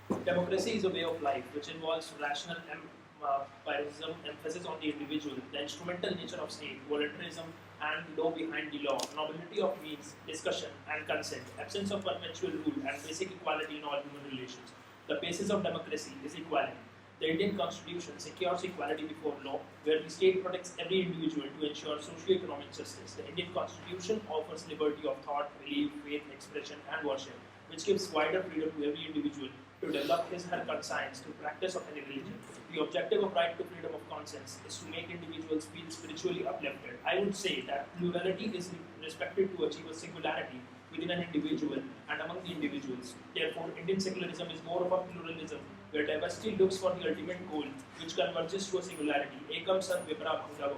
Democracy is a way of life which involves rational empiricism, emphasis on the individual, the instrumental nature of state, voluntarism and law behind the law, nobility of means, discussion and consent, absence of perpetual rule, and basic equality in all human relations. The basis of democracy is equality. The Indian Constitution secures equality before law, where the state protects every individual to ensure socio-economic justice. The Indian Constitution offers liberty of thought, belief, faith, expression, and worship, which gives wider freedom to every individual to develop his or her conscience through practice of any religion. The objective of right to freedom of conscience is to make individuals feel spiritually uplifted. I would say that plurality is respected to achieve a singularity within an individual and among the individuals. Therefore, Indian secularism is more of a pluralism where diversity looks for the ultimate goal, which converges to a singularity. Ekam Sat Vipra Bhanga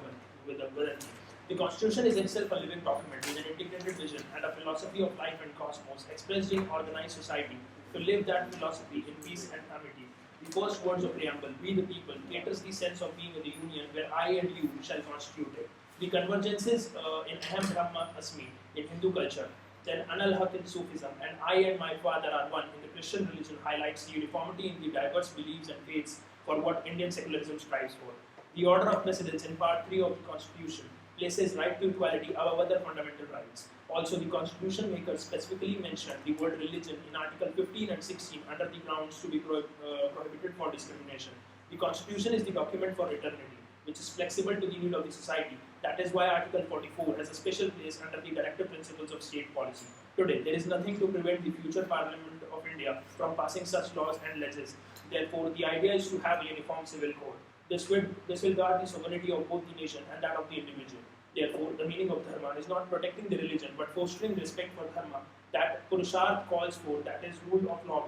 Bhavanti. The Constitution is itself a living document with an integrated vision and a philosophy of life and cosmos expressed in organized society. To live that philosophy in peace and amity. The first words of preamble, we the people, caters the sense of being in the union where I and you shall constitute it. The convergences in Aham Brahma Asmi in Hindu culture, then Anal Haq in Sufism, and I and my father are one in the Christian religion highlights the uniformity in the diverse beliefs and faiths for what Indian secularism strives for. The order of precedence in Part 3 of the Constitution places right to equality above other fundamental rights. Also, the Constitution makers specifically mention the word religion in Article 15 and 16 under the grounds to be prohibited for discrimination. The Constitution is the document for eternity, which is flexible to the need of the society. That is why Article 44 has a special place under the directive principles of state policy. Today, there is nothing to prevent the future Parliament of India from passing such laws and legislation. Therefore, the idea is to have a uniform civil code. This will guard the sovereignty of both the nation and that of the individual. Therefore, the meaning of dharma is not protecting the religion but fostering respect for dharma that Purusharth calls for, that is rule of law,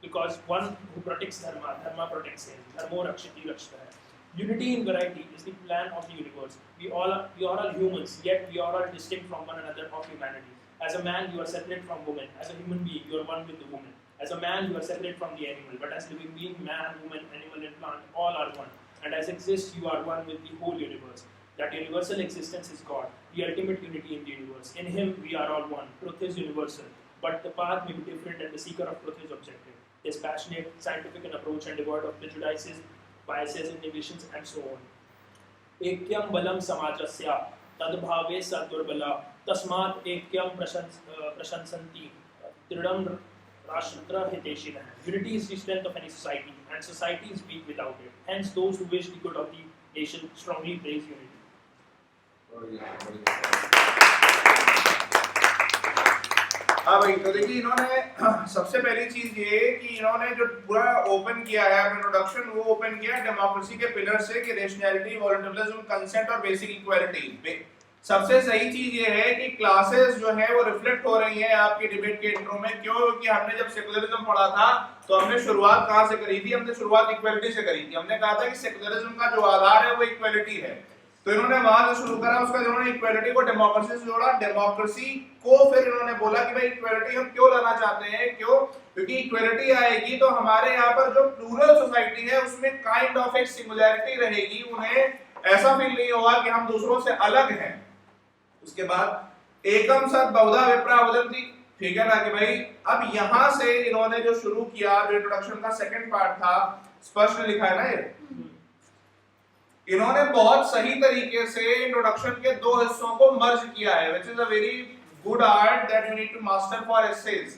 because one who protects dharma, dharma protects him. Dharmo rakshiti rakshita. Unity in variety is the plan of the universe. We are all humans, yet we are all distinct from one another of humanity. As a man, you are separate from woman. As a human being, you are one with the woman. As a man, you are separate from the animal. But as living being, man, woman, animal, and plant, all are one. And as exists, you are one with the whole universe. That universal existence is God, the ultimate unity in the universe. In Him, we are all one. Truth is universal, but the path may be different and the seeker of truth is objective. He is passionate, scientific in approach and devoid of prejudices, biases, inhibitions, and so on. Ekyam balam samajasya tadbhave sadurbala tasmat ekyam prashansanti tridam rashtra hiteshina. Unity is the strength of any society, and society is weak without it. Hence, those who wish the good of the nation strongly praise unity. हाँ भाई, तो देखिए इन्होंने सबसे पहली चीज ये कि इन्होंने जो पूरा ओपन किया है अपना इंट्रोडक्शन, वो ओपन किया है डेमोक्रेसी के पिलर से कि रेशनैलिटी, वॉलंटरिज्म, कंसेंट और बेसिक इक्वालिटी। सबसे सही चीज ये है कि क्लासेस जो है वो रिफ्लेक्ट हो रही है आपकी डिबेट के इंट्रो में। क्यों? क्योंकि हमने जब सेकुलरिज्म पढ़ा था तो हमने शुरुआत कहां से करी थी? हमने शुरुआत इक्वालिटी से करी थी। हमने कहा था कि सेकुलरिज्म का जो आधार है वो इक्वालिटी है, तो इन्होंने वहां से शुरू करा, उसका इन्होंने इक्वालिटी को डेमोक्रेसी से जोड़ा। डेमोक्रेसी को फिर इन्होंने बोला कि भाई इक्वालिटी हम क्यों लाना चाहते हैं? क्यों? क्योंकि इक्वालिटी आएगी तो हमारे यहाँ पर जो प्लूरल सोसाइटी है उसमें काइंड ऑफ एक सिंगुलैरिटी रहेगी। उन्हें ऐसा फील नहीं होगा कि हम दूसरों से अलग हैं। उसके बाद एकम सत बहुधा विप्रा वदन्ति, ठीक है ना, कि भाई अब यहां से इन्होंने जो शुरू किया, जो इंट्रोडक्शन का सेकंड पार्ट था, स्पष्ट लिखा है ना ये, इन्होंने बहुत सही तरीके से इंट्रोडक्शन के दो हिस्सों को मर्ज किया है, which is a very good art that you need to master for essays।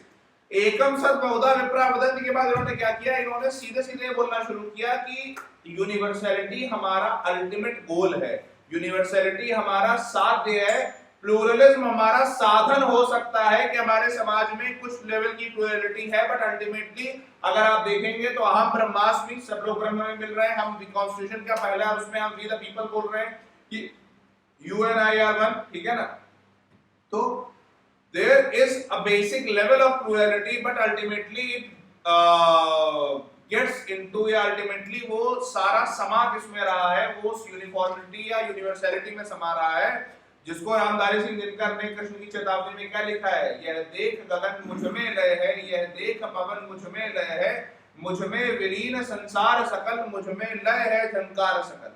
एकम सत बहुधा विप्रा वदन्ति के बाद इन्होंने क्या किया? इन्होंने सीधे सीधे बोलना शुरू किया कि यूनिवर्सैलिटी हमारा अल्टीमेट गोल है, यूनिवर्सैलिटी हमारा साध्य है, प्लूरलिज्म हमारा साधन हो सकता है कि हमारे समाज में कुछ लेवल की प्लूरलिटी है, बट अल्टीमेटली अगर आप देखेंगे तो हम ब्रह्मास्मि, सब लोग ब्रह्म में मिल रहे हैं। हम कॉन्स्टिट्यूशन का पहला उसमें हम वी द पीपल बोल रहे हैं कि you and I are one, ठीक है ना। तो there is a basic level of plurality, but ultimately gets into, या अल्टीमेटली वो सारा समा किसमें रहा है? वो यूनिफॉर्मिटी या यूनिवर्सैलिटी में समा रहा है, जिसको रामधारी सिंह दिनकर ने कृष्ण की चेतावनी में क्या लिखा है? यह देख गगन मुझ में लय है, यह देख पवन मुझ में लय है, मुझ में विलीन संसार सकल, मुझ में लय है झंकार सकल।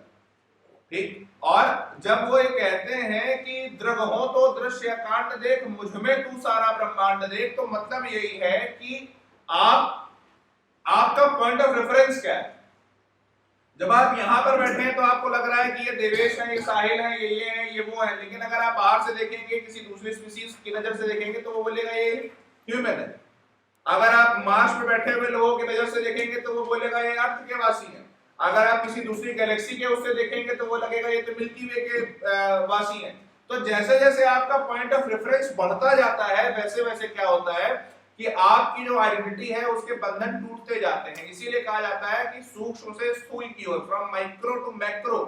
ठीक। और जब वो ये कहते हैं कि दृग हो तो दृश्य कांड देख, मुझ में तू सारा ब्रह्मांड देख, तो मतलब यही है कि आप आपका पॉइंट ऑफ रेफरेंस क्या है? जब आप यहां पर बैठे हैं तो आपको लग रहा है कि ये देवेश है, ये साहिल है, ये है, ये वो है, लेकिन अगर आप बाहर से देखेंगे, किसी दूसरी स्पीसीज की नजर से देखेंगे तो वो बोलेगा ये ह्यूमन है। अगर आप मार्स पे बैठे हुए लोगों की नजर से देखेंगे तो वो बोलेगा ये अर्थ के वासी हैं। अगर आप किसी दूसरी गैलेक्सी के उससे देखेंगे तो वो लगेगा ये तो मिल्की वे के वासी हैं। तो जैसे जैसे आपका पॉइंट ऑफ रेफरेंस बढ़ता जाता है वैसे वैसे क्या होता है कि आपकी जो आइडेंटिटी है उसके बंधन टूटते जाते हैं। इसीलिए कहा जाता है कि सूक्ष्म से स्थूल की ओर, फ्रॉम माइक्रो टू मैक्रो।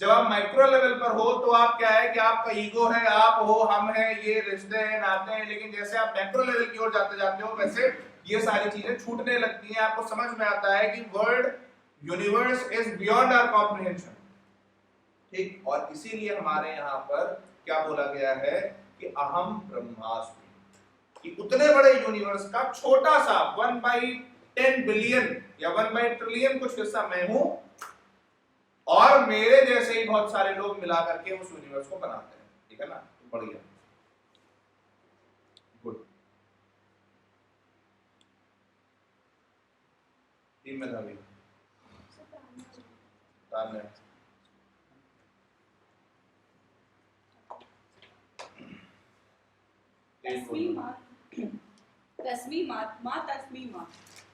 जब आप माइक्रो लेवल पर हो तो आप क्या है कि आपका ईगो है, आप हो, हम हैं, ये रिश्ते हैं, नाते हैं, लेकिन जैसे आप मैक्रो लेवल की ओर जाते जाते हो वैसे ये सारी चीजें छूटने लगती हैं। आपको समझ में आता है कि world universe is beyond our comprehension. ठीक, और इसीलिए हमारे यहाँ पर क्या बोला गया है कि अहम ब्रह्मास्मि, कि उतने बड़े यूनिवर्स का छोटा सा 1/10 बिलियन या 1 ट्रिलियन कुछ हिस्सा मैं हूं, और मेरे जैसे ही बहुत सारे लोग मिला करके उस यूनिवर्स को बनाते हैं। ठीक है ना, बढ़िया, गुड। टीम में था भी तस्मीमात माँ तस्मीमात,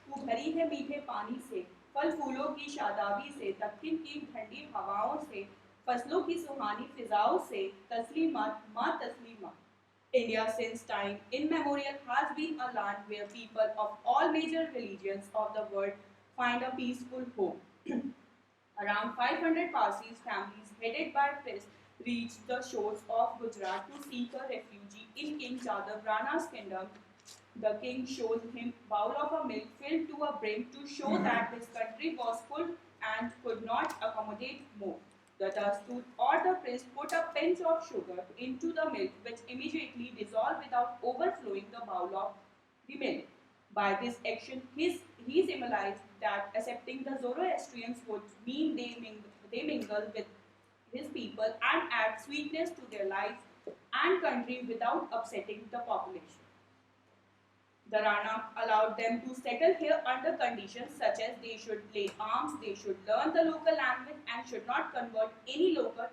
तू भरी है मीठे पानी से, फल फूलों की शादाबी से, दक्षिण की ठंडी हवाओं से, फसलों की सुहानी फिजाओं से, तस्लीमात माँ तस्लीमात। India since time immemorial has been a land where people of all major religions of the world find a peaceful home. Around 500 Parsis families headed by priests reached the shores of Gujarat to seek a refuge in King Jadav Rana's kingdom. The king showed him a bowl of a milk filled to a brim to show that his country was full and could not accommodate more. The Dastut or the priest put a pinch of sugar into the milk, which immediately dissolved without overflowing the bowl of the milk. By this action, he symbolized that accepting the Zoroastrians would mean they mingle with his people and add sweetness to their lives and country without upsetting the population. The Rana allowed them to settle here under conditions such as they should lay arms, they should learn the local language, and should not convert any local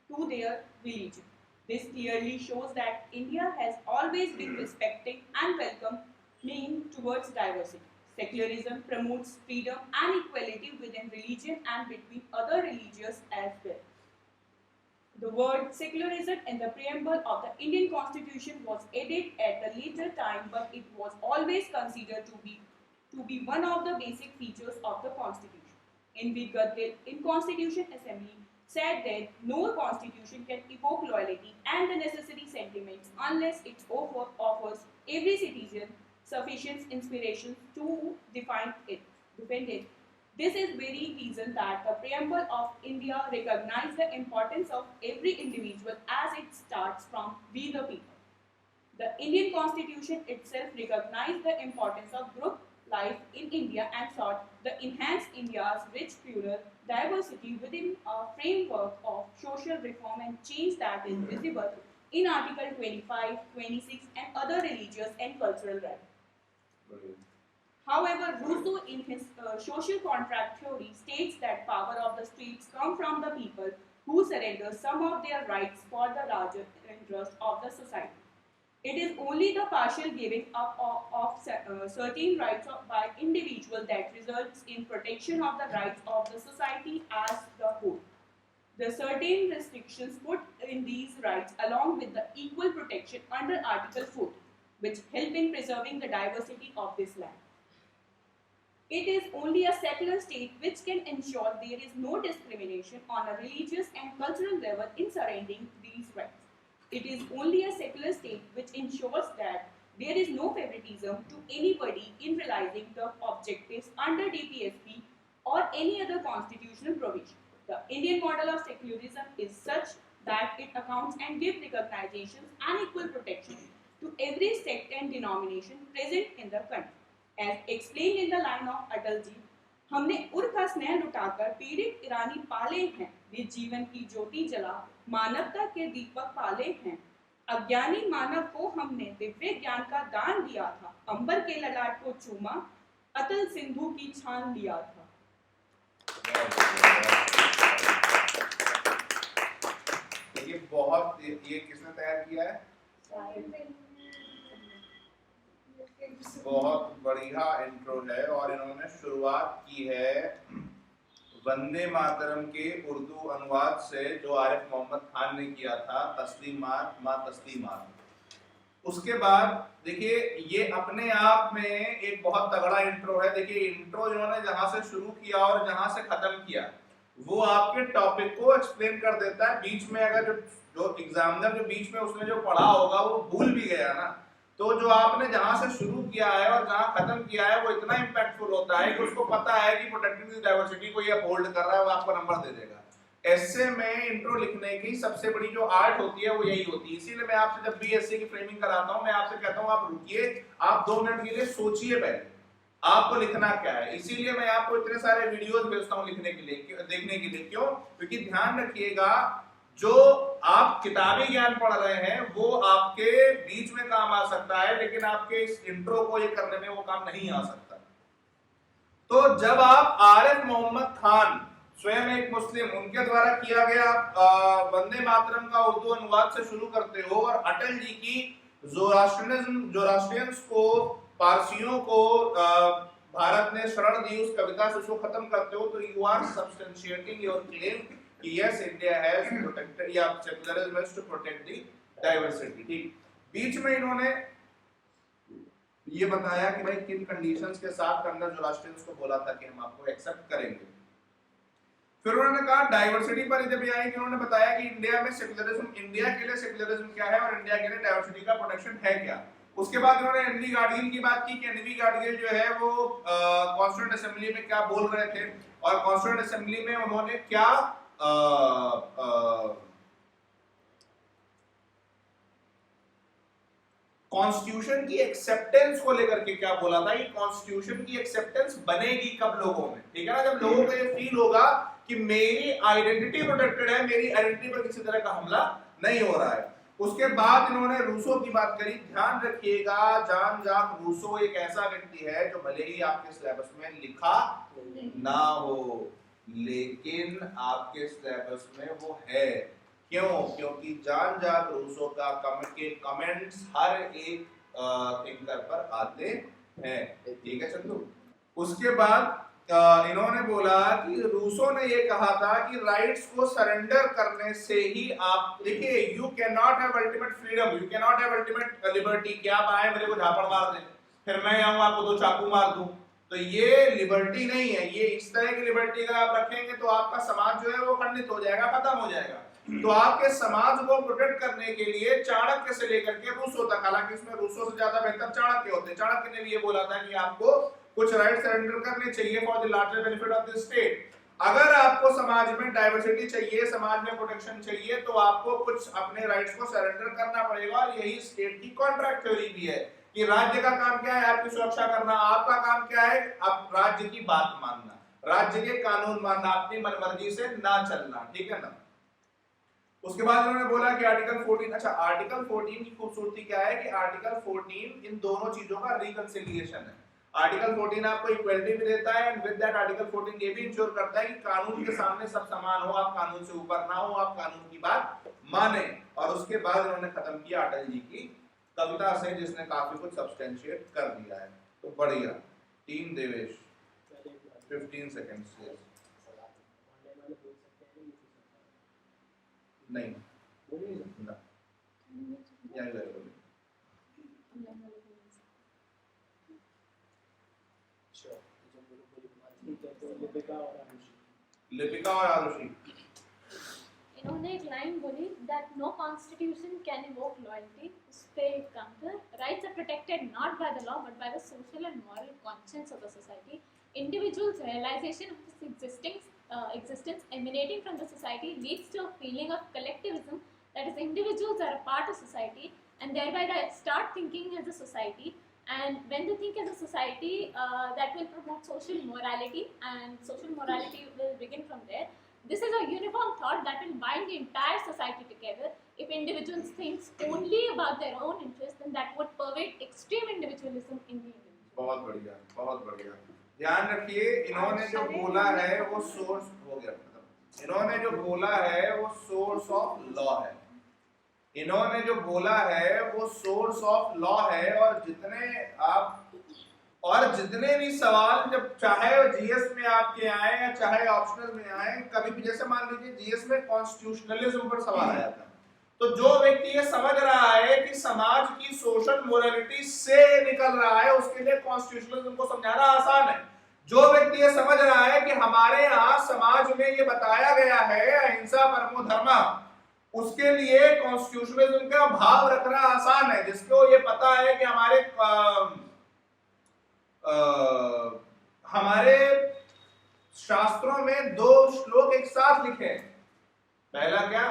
to their religion. This clearly shows that India has always been respecting and welcoming towards diversity. Secularism promotes freedom and equality within religion and between other religions as well. The word secularism in the preamble of the Indian Constitution was added at a later time, but it was always considered to be one of the basic features of the Constitution. N.V. Gadgil in Constitution Assembly said that no constitution can evoke loyalty and the necessary sentiments unless it offers every citizen sufficient inspiration to defend it. This is very reason that the preamble of India recognizes the importance of every individual as it starts from we the people. The Indian Constitution itself recognized the importance of group life in India and sought to enhance India's rich plural diversity within a framework of social reform and change that is visible in Article 25, 26 and other religious and cultural rights. However, Rousseau in his social contract theory states that power of the states come from the people who surrender some of their rights for the larger interest of the society. It is only the partial giving up of certain rights by individuals that results in protection of the rights of the society as the whole. The certain restrictions put in these rights along with the equal protection under Article 4, which help in preserving the diversity of this land. It is only a secular state which can ensure there is no discrimination on a religious and cultural level in surrendering these rights. It is only a secular state which ensures that there is no favoritism to anybody in realizing the objectives under DPSP or any other constitutional provision. The Indian model of secularism is such that it accounts and gives recognition and equal protection to every sect and denomination present in the country. As explained in the line of Atal ji, हमने उर का स्नेह लुटाकर पीड़ित ईरानी पाले हैं, वे जीवन की ज्योति जला मानवता के दीपक पाले हैं। अज्ञानी मानव को हमने दिव्य ज्ञान का दान दिया था, अंबर के ललाट को चूमा, अतल सिंधु की छान लिया था। ये बहुत, ये किसने तैयार किया है? बहुत बढ़िया इंट्रो है और इन्होंने शुरुआत की है वंदे मातरम के उर्दू अनुवाद से, जो आरिफ मोहम्मद खान ने किया था, तस्लीमात माँ तस्लीमात। उसके बाद देखिए ये अपने आप में एक बहुत तगड़ा इंट्रो है। देखिए इंट्रो इन्होंने जहां से शुरू किया और जहां से खत्म किया वो आपके टॉपिक को एक्सप्लेन कर देता है। बीच में अगर जो एग्जामिनर जो बीच में उसने जो पढ़ा होगा वो भूल भी गया ना, तो जो आपने जहां से शुरू किया है और जहां खत्म किया है वो इतना इंपैक्टफुल होता है कि उसको पता है कि प्रोटेक्टिंग डाइवर्सिटी को ये होल्ड कर रहा है, वो आपको नंबर दे देगा। एसे में इंट्रो लिखने की सबसे बड़ी जो आर्ट होती है वो यही होती है। इसीलिए मैं आपसे जब भी एसे की फ्रेमिंग कराता हूं मैं आपसे कहता हूं आप रुकिए, आप 2 मिनट के लिए सोचिए पहले आपको लिखना क्या है। इसीलिए मैं आपको इतने सारे वीडियोस भेजता हूं लिखने के लिए, देखने के लिए। क्यों? क्योंकि ध्यान रखिएगा जो आप किताबी ज्ञान पढ़ रहे हैं वो आपके बीच में काम आ सकता है, लेकिन आपके इस इंट्रो को ये करने में वो काम नहीं आ सकता। तो जब आप आरिफ मोहम्मद खान स्वयं एक मुस्लिम, उनके द्वारा किया गया वंदे मातरम का उर्दू अनुवाद से शुरू करते हो और अटल जी की जोरास्ट्रियंस को, पारसियों को भारत ने शरण दी उस कविता से उसको खत्म करते हो, तो you are substantiating your claim कि यस इंडिया हैज प्रोटेक्टेड या secularism has to protect the diversity. ठीक, बीच में इन्होंने ये बताया कि भाई किन कंडीशंस के साथ अंदर जोरास्ट्रियंस को बोला था कि हम आपको एक्सेप्ट करेंगे। फिर उन्होंने कहा डाइवर्सिटी पर जब ये आई कि उन्होंने बताया कि इंडिया में सेक्युलरिज्म, इंडिया के लिए सेक्युलरिज्म क्या है और इंडिया के लिए डाइवर्सिटी का प्रोटेक्शन है क्या। उसके बाद उन्होंने एनवी गाडगिल की बात की कि एनवी गाडगिल जो है वो कॉन्स्टिट्यूएंट असेंबली में क्या बोल रहे थे और कॉन्स्टिट्यूएंट असेंबली में उन्होंने क्या कॉन्स्टिट्यूशन की एक्सेप्टेंस को लेकर के क्या बोला था। ये कॉन्स्टिट्यूशन की एक्सेप्टेंस बनेगी कब लोगों में, ठीक है ना, जब लोगों को ये फील होगा कि मेरी आइडेंटिटी प्रोटेक्टेड है, मेरी आइडेंटिटी पर किसी तरह का हमला नहीं हो रहा है। उसके बाद इन्होंने रूसो की बात करी। ध्यान रखिएगा जान जाक रूसो एक ऐसा व्यक्ति है जो भले ही आपके सिलेबस में लिखा ना हो लेकिन आपके सिलेबस में वो है। क्यों? क्योंकि जान जाक रूसो का कमेंट्स हर एक थिंकर पर आते हैं, ठीक है चंदू। उसके बाद इन्होंने बोला कि रूसो ने ये कहा था कि राइट्स को सरेंडर करने से ही आप, देखिए you can not have ultimate freedom, you can not have ultimate liberty कि आप आए मेरे को झापड़ मार दें फिर मैं आऊं आपको 2 चाकू मार दूं, तो ये लिबर्टी नहीं है। ये इस तरह की लिबर्टी अगर आप रखेंगे तो आपका समाज जो है वो खंडित हो जाएगा, खत्म हो जाएगा। तो आपके समाज को प्रोटेक्ट करने के लिए चाणक्य से लेकर के रूसो तक, हालांकि इसमें रूसो से ज्यादा बेहतर चाणक्य होते हैं, चाणक्य ने भी ये बोला था कि आपको कुछ राइट सरेंडर करने चाहिए for the larger benefit of the state. अगर आपको समाज में डाइवर्सिटी चाहिए, समाज में प्रोटेक्शन चाहिए, तो आपको कुछ अपने राइट्स को सरेंडर करना पड़ेगा। और यही स्टेट की कॉन्ट्रैक्ट थ्योरी भी है कि राज्य का काम क्या है, आपकी सुरक्षा करना, आपका काम क्या है, आप राज्य की बात मानना, राज्य के कानून मानना, अपनी मनमर्जी से ना चलना, ठीक है ना। उसके बाद उन्होंने बोला कि आर्टिकल 14, अच्छा आर्टिकल 14 की खूबसूरती क्या है कि आर्टिकल 14 इन दोनों चीजों का रिकंसिलिएशन है। आर्टिकल 14 आपको इक्वलिटी भी देता है एंड विद दैट आर्टिकल 14 ये भी इंश्योर करता है कि कानून के सामने सब समान हो, आप कानून से ऊपर ना हो, आप कानून की बात माने। और उसके बाद उन्होंने खत्म किया अटल जी की कविता से जिसने काफी कुछ सब्सटेंशिएट कर दिया है। तो बढ़िया टीम देवेश 15 सेकंड्स नहीं ना या लिपिका और आरुषि इन्होंने एक लाइन बोली that no constitution can evoke loyalty. उस पे counter, rights are protected not by the law but by the social and moral conscience of the society. Individuals' realization of this existence emanating from the society leads to a feeling of collectivism, that is, individuals are a part of society and thereby they start thinking as a society. And when they think as a society, that will promote social morality, and social morality will begin from there. This is a uniform thought that will bind the entire society together. If individuals think only about their own interests, then that would pervade extreme individualism in the individual. बहुत बढ़िया, बहुत बढ़िया। ध्यान रखिए, इन्होंने जो बोला है वो सोर्स हो गया, इन्होंने जो बोला है वो सोर्स ऑफ लॉ है। इन्होंने जो बोला है वो सोर्स ऑफ लॉ है। और जितने भी सवाल जब चाहे जीएस में आपके आए या चाहे ऑप्शनल में आए, कभी भी जैसे मान लीजिए जीएस में कॉन्स्टिट्यूशनलिज्म पर सवाल आया था, तो जो व्यक्ति ये समझ रहा है कि समाज की सोशल मोरालिटी से निकल रहा है, उसके लिए कॉन्स्टिट्यूशनलिज्म को समझाना आसान है। जो व्यक्ति ये समझ रहा है कि हमारे यहाँ समाज में ये बताया गया है अहिंसा परमो धर्मा, उसके लिए कॉन्स्टिट्यूशनलिज्म का भाव रखना आसान है। जिसको ये पता है कि हमारे शास्त्रों में 2 श्लोक एक साथ लिखे हैं। पहला क्या,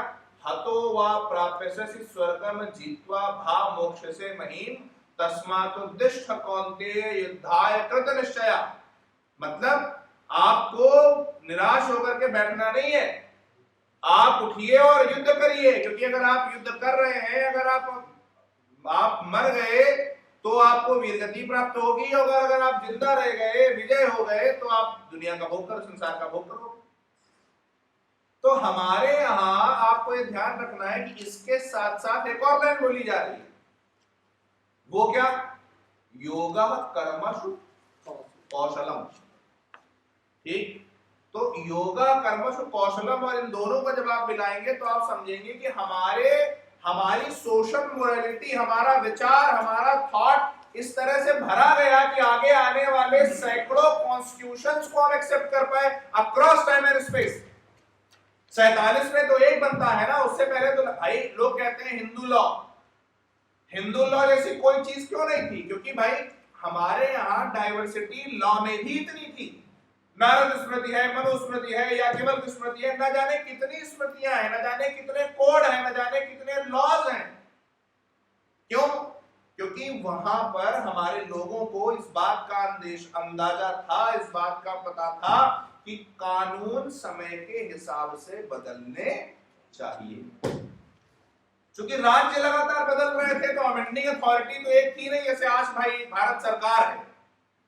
हतो वा प्राप्यसि स्वर्गम जीत्वा भा मोक्षसे महीम तस्मातुद्दिष्ठ कौन्तेय युद्धाय कृत निश्चया। मतलब आपको निराश होकर के बैठना नहीं है, आप उठिए और युद्ध करिए। क्योंकि अगर आप युद्ध कर रहे हैं, अगर आप मर गए तो आपको वीरगति प्राप्त होगी, और अगर आप जिंदा रह गए, विजय हो गए, तो आप दुनिया का भोग करो, संसार का भोग करोगे। तो हमारे यहां आपको ये ध्यान रखना है कि इसके साथ साथ एक और लाइन बोली जा रही है, वो क्या, योगा कर्मसु कौशलम। ठीक, तो योगा कर्मसु कौशलम, और इन दोनों को जब आप मिलाएंगे तो आप समझेंगे कि हमारी सोशल मोरालिटी, हमारा विचार, हमारा थॉट इस तरह से भरा गया कि आगे आने वाले सैकड़ों कॉन्स्टिट्यूशंस को हम एक्सेप्ट कर पाए अक्रॉस टाइम एंड स्पेस। 47 में तो एक बनता है ना, उससे पहले तो भाई लोग कहते हैं हिंदू लॉ जैसी कोई चीज क्यों नहीं थी? क्योंकि भाई हमारे यहाँ डाइवर्सिटी लॉ में भी इतनी थी। नारद स्मृति है, मनुस्मृति है, याज्ञवल्क्य स्मृति है, न जाने कितनी स्मृतियां हैं, न जाने कितने कोड हैं, न जाने कितने लॉज हैं। क्यों? क्योंकि वहां पर हमारे लोगों को इस बात का अंदाजा था, इस बात का पता था कि कानून समय के हिसाब से बदलने चाहिए। क्योंकि राज्य लगातार बदल रहे थे, तो अमेंडिंग अथॉरिटी तो एक थी नहीं। जैसे आज भाई भारत सरकार है,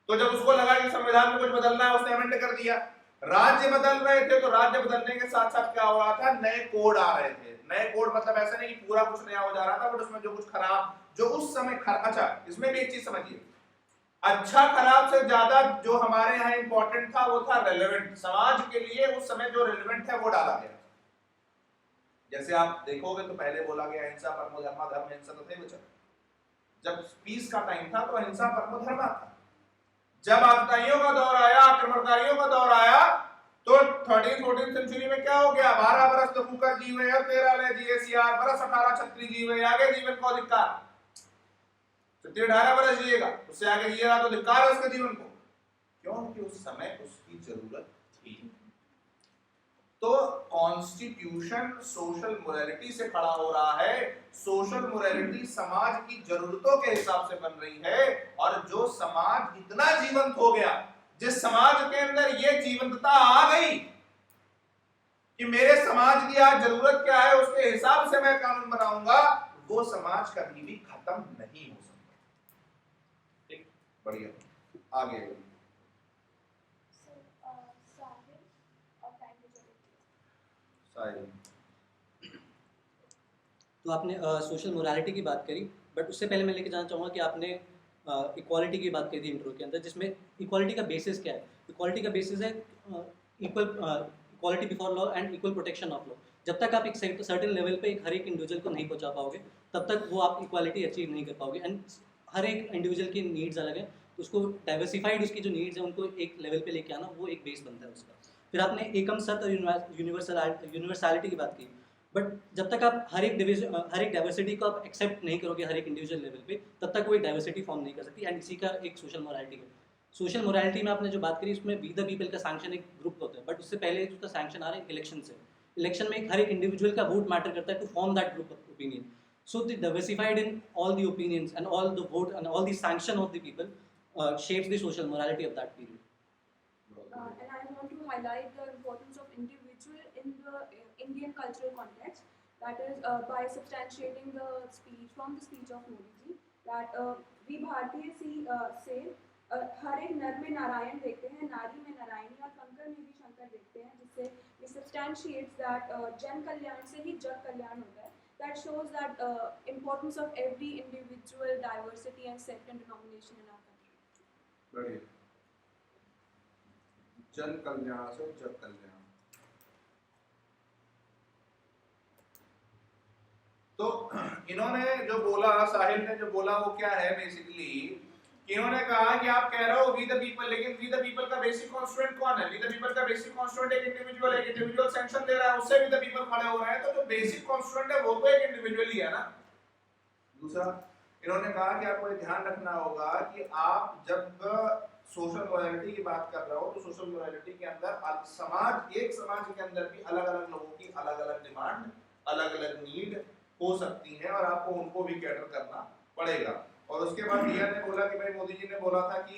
तो जब उसको लगा कि संविधान में कुछ बदलना है, उसने अमेंड कर दिया। राज्य बदल रहे थे, तो राज्य बदलने के साथ साथ क्या हो रहा था, नए कोड आ रहे थे। नए कोड मतलब ऐसा नहीं कि पूरा कुछ नया हो जा रहा था, बट उसमें जो कुछ खराब, जो उस समय अच्छा, इसमें भी एक चीज समझिए, अच्छा खराब से ज्यादा जो हमारे यहाँ इंपॉर्टेंट था वो था रेलेवेंट। समाज के लिए उस समय जो रेलेवेंट है वो डाला गया। जैसे आप देखोगे तो पहले बोला गया अहिंसा परमो धर्मा, धर्म हिंसा तथैव च। जब पीस का टाइम था तो अहिंसा परमो धर्मा था। जब आतताइयों का दौर आया, आक्रमणकारियों का दौर आया, तो 13-14 सेंचुरी में क्या हो गया, 12 बरस तो कुकर जीवे और 13 ले जिए सियार, बरस 18 छत्री जीवे, आगे जीवन को धिक्कार। 18 बरस जिएगा, उससे आगे जिएगा तो धिक्कार है उसके जीवन को। क्योंकि उस समय उसकी जरूरत थी। तो कॉन्स्टिट्यूशन सोशल मोरालिटी से खड़ा हो रहा है। सोशल मोरालिटी समाज की जरूरतों के हिसाब से बन रही है। और जो समाज इतना जीवंत हो गया, जिस समाज के अंदर ये जीवंतता आ गई कि मेरे समाज की आज जरूरत क्या है, उसके हिसाब से मैं कानून बनाऊंगा, वो समाज कभी भी खत्म नहीं हो सकता। ठीक, बढ़िया, आगे तो आपने सोशल मोरालिटी की बात करी, बट उससे पहले मैं लेके जाना चाहूँगा कि आपने इक्वालिटी की बात करी थी इंट्रो के अंदर, जिसमें इक्वालिटी का बेसिस क्या है? इक्वालिटी का बेसिस है equality before law and equal protection of law. जब तक आप एक सर्टेन लेवल पे हर एक इंडिविजुअल को नहीं पहुंचा पाओगे, तब तक वो आप इक्वालिटी अचीव नहीं कर पाओगे। एंड हर एक इंडिविजुअल की नीड्स अलग है, तो उसको डाइवर्सिफाइड उसकी जो नीड्स है उनको एक लेवल पे लेके आना, वो एक बेस बनता है उसका। फिर आपने एकम सत्य और यूनिवर्सलिटी की बात की, बट जब तक आप हर एक डाइवर्सिटी को आप एक्सेप्ट नहीं करोगे हर एक इंडिविजुअल लेवल पे, तब तक वो एक डाइवर्सिटी फॉर्म नहीं कर सकती। एंड इसी का एक सोशल मोरालिटी है। सोशल मोरालिटी में आपने जो बात करी, उसमें वी द पीपल का सैंक्शन एक ग्रुप होता है, बट उससे पहले उसका सैंक्शन आ रहा है इलेक्शन से। इलेक्शन में हर एक इंडिविजुअल का वोट मैटर करता है to form that group of opinion. So the diversified in all the opinions and all the vote and all the sanction of the people shapes the social morality of that period. And I want to highlight the importance of individual in the Indian cultural context. That is by substantiating the speech from the speech of Modi ji, that we Bharatiya say हर एक नर में नारायण देखते हैं, नारी में नारायणी और कंकर में भी शंकर देखते हैं, जिससे it substantiates that जन कल्याण से ही जग कल्याण होता है. That shows that importance of every individual diversity and sect and denomination in our country. बढ़िया। जन कल्याण से जग कल्याण। तो इन्होंने जो बोला, साहिल ने जो बोला वो क्या है बेसिकली, इन्होंने कहा कि आप कह रहे हो वी द पीपल, लेकिन वी द पीपल का बेसिक कॉन्स्टिट्यूएंट कौन है? वी द पीपल का बेसिक कॉन्स्टिट्यूएंट एक इंडिविजुअल है, एक इंडिविजुअल सैंक्शन दे रहा है, उससे वी द पीपल खड़े हो रहे हैं, तो जो बेसिक कॉन्स्टिट्यूएंट है वो तो एक इंडिविजुअल ही है ना। दूसरा इन्होंने कहा कि आपको ध्यान रखना होगा कि आप जब सोशल मोरालिटी की बात कर रहे हो तो सोशल मोरालिटी के अंदर समाज, एक समाज के अंदर भी अलग अलग लोगों की अलग अलग डिमांड, अलग अलग नीड हो सकती है और आपको उनको भी कैटर करना पड़ेगा। और उसके बाद दिया ने बोला कि भाई मोदी जी ने बोला था कि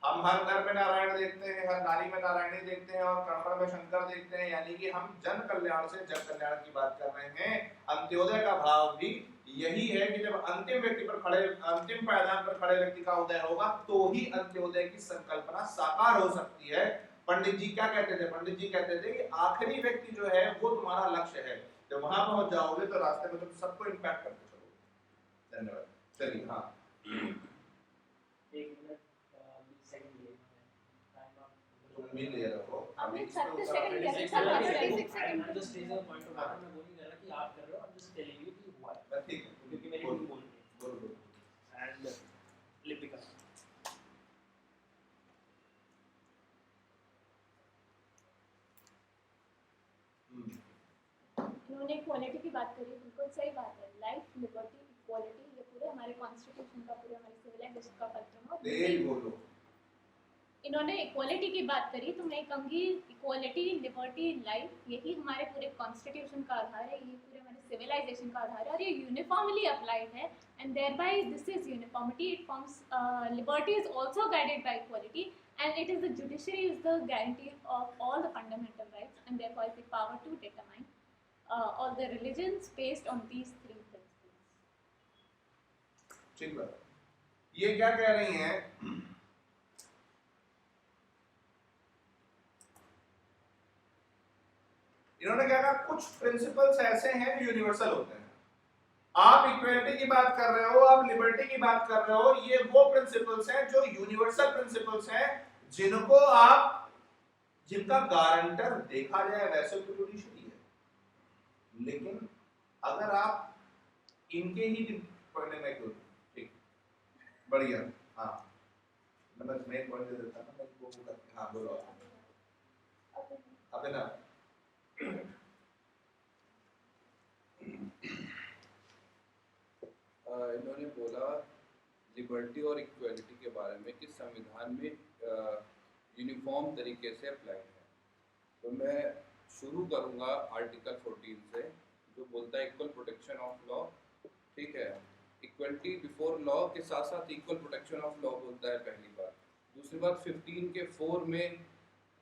हम हर नर में नारायण देखते हैं, हर नारी में नारायणी देखते हैं और कंकर में शंकर देखते हैं, यानी कि हम जन कल्याण से जग कल्याण की बात कर रहे हैं। अंत्योदय का भाव भी यही है कि जब अंतिम व्यक्ति पर खड़े, अंतिम पायदान पर खड़े व्यक्ति का उदय होगा तो ही अंत्योदय की संकल्पना साकार हो सकती है। पंडित जी क्या कहते थे? पंडित जी कहते थे कि आखिरी व्यक्ति जो है वो तुम्हारा लक्ष्य है, जब वहां पहुंच जाओगे तो रास्ते में तुम सबको इम्पैक्ट करते चलोगे। धन्यवाद। चलिए हाँ, एक मिनट 20 सेकंड लिए तुम भी ले रहे हो आपने अभी 30 सेकंड कैसे I'm चला? just raising a point of order, मैं बोल नहीं रहा कि आप कर रहे हो, I'm just telling you कि हुआ है, ठीक है, क्योंकि मेरी बोलो टीम बोल रही बोलो। है। एंड लिपिका इन्होंने इक्वालिटी की बात करी, बिल्कुल सही बात है। लाइफ, लिबर्टी, इक्वालिटी, ये पूरे हमारे कॉन्स्टिट्यूशन का, पूरे हमारे सिविलाइजेशन का कल्चर तेज बोलो। इन्होंने इक्वालिटी की बात करी तो मैं कहूँगी इक्वालिटी, लिबर्टी, लाइफ, यही हमारे पूरे कॉन्स्टिट्यूशन का आधार है, ये पूरे हमारे सिविलाइजेशन का आधार है और ये यूनिफॉर्मली अप्लाइड है। And thereby this is uniformity, it forms liberty is also guided by equality and it is the judiciary is the guarantee of all the fundamental rights and therefore is the power to determine all the religions based on these three principles. ठीक है, ये क्या कह रही हैं? इन्होंने क्या कहा, कुछ प्रिंसिपल्स ऐसे हैं जो यूनिवर्सल होते हैं। आप इक्वालिटी की बात कर रहे हो, आप लिबर्टी की बात कर रहे हो, ये वो प्रिंसिपल्स हैं जो यूनिवर्सल प्रिंसिपल्स हैं, जिनको आप, जिनका गारंटर देखा जाए वैसे तो जुडिशरी है, लेकिन अगर आप इनके ही पढ़ने में क्यों, ठीक, बढ़िया, हाँ, मैं बस मेन पॉइंट दे देता ना, मैं वो करके, हाँ बोलो अबे ना। इन्होंने बोला लिबर्टी और इक्वालिटी के बारे में कि संविधान में यूनिफॉर्म तरीके से अप्लाइड है। तो मैं शुरू करूंगा आर्टिकल 14 से, जो बोलता है इक्वल प्रोटेक्शन ऑफ लॉ। ठीक है, इक्वलिटी बिफोर लॉ के साथ साथ इक्वल प्रोटेक्शन ऑफ लॉ बोलता है, पहली बात। दूसरी बात 15 के 4 में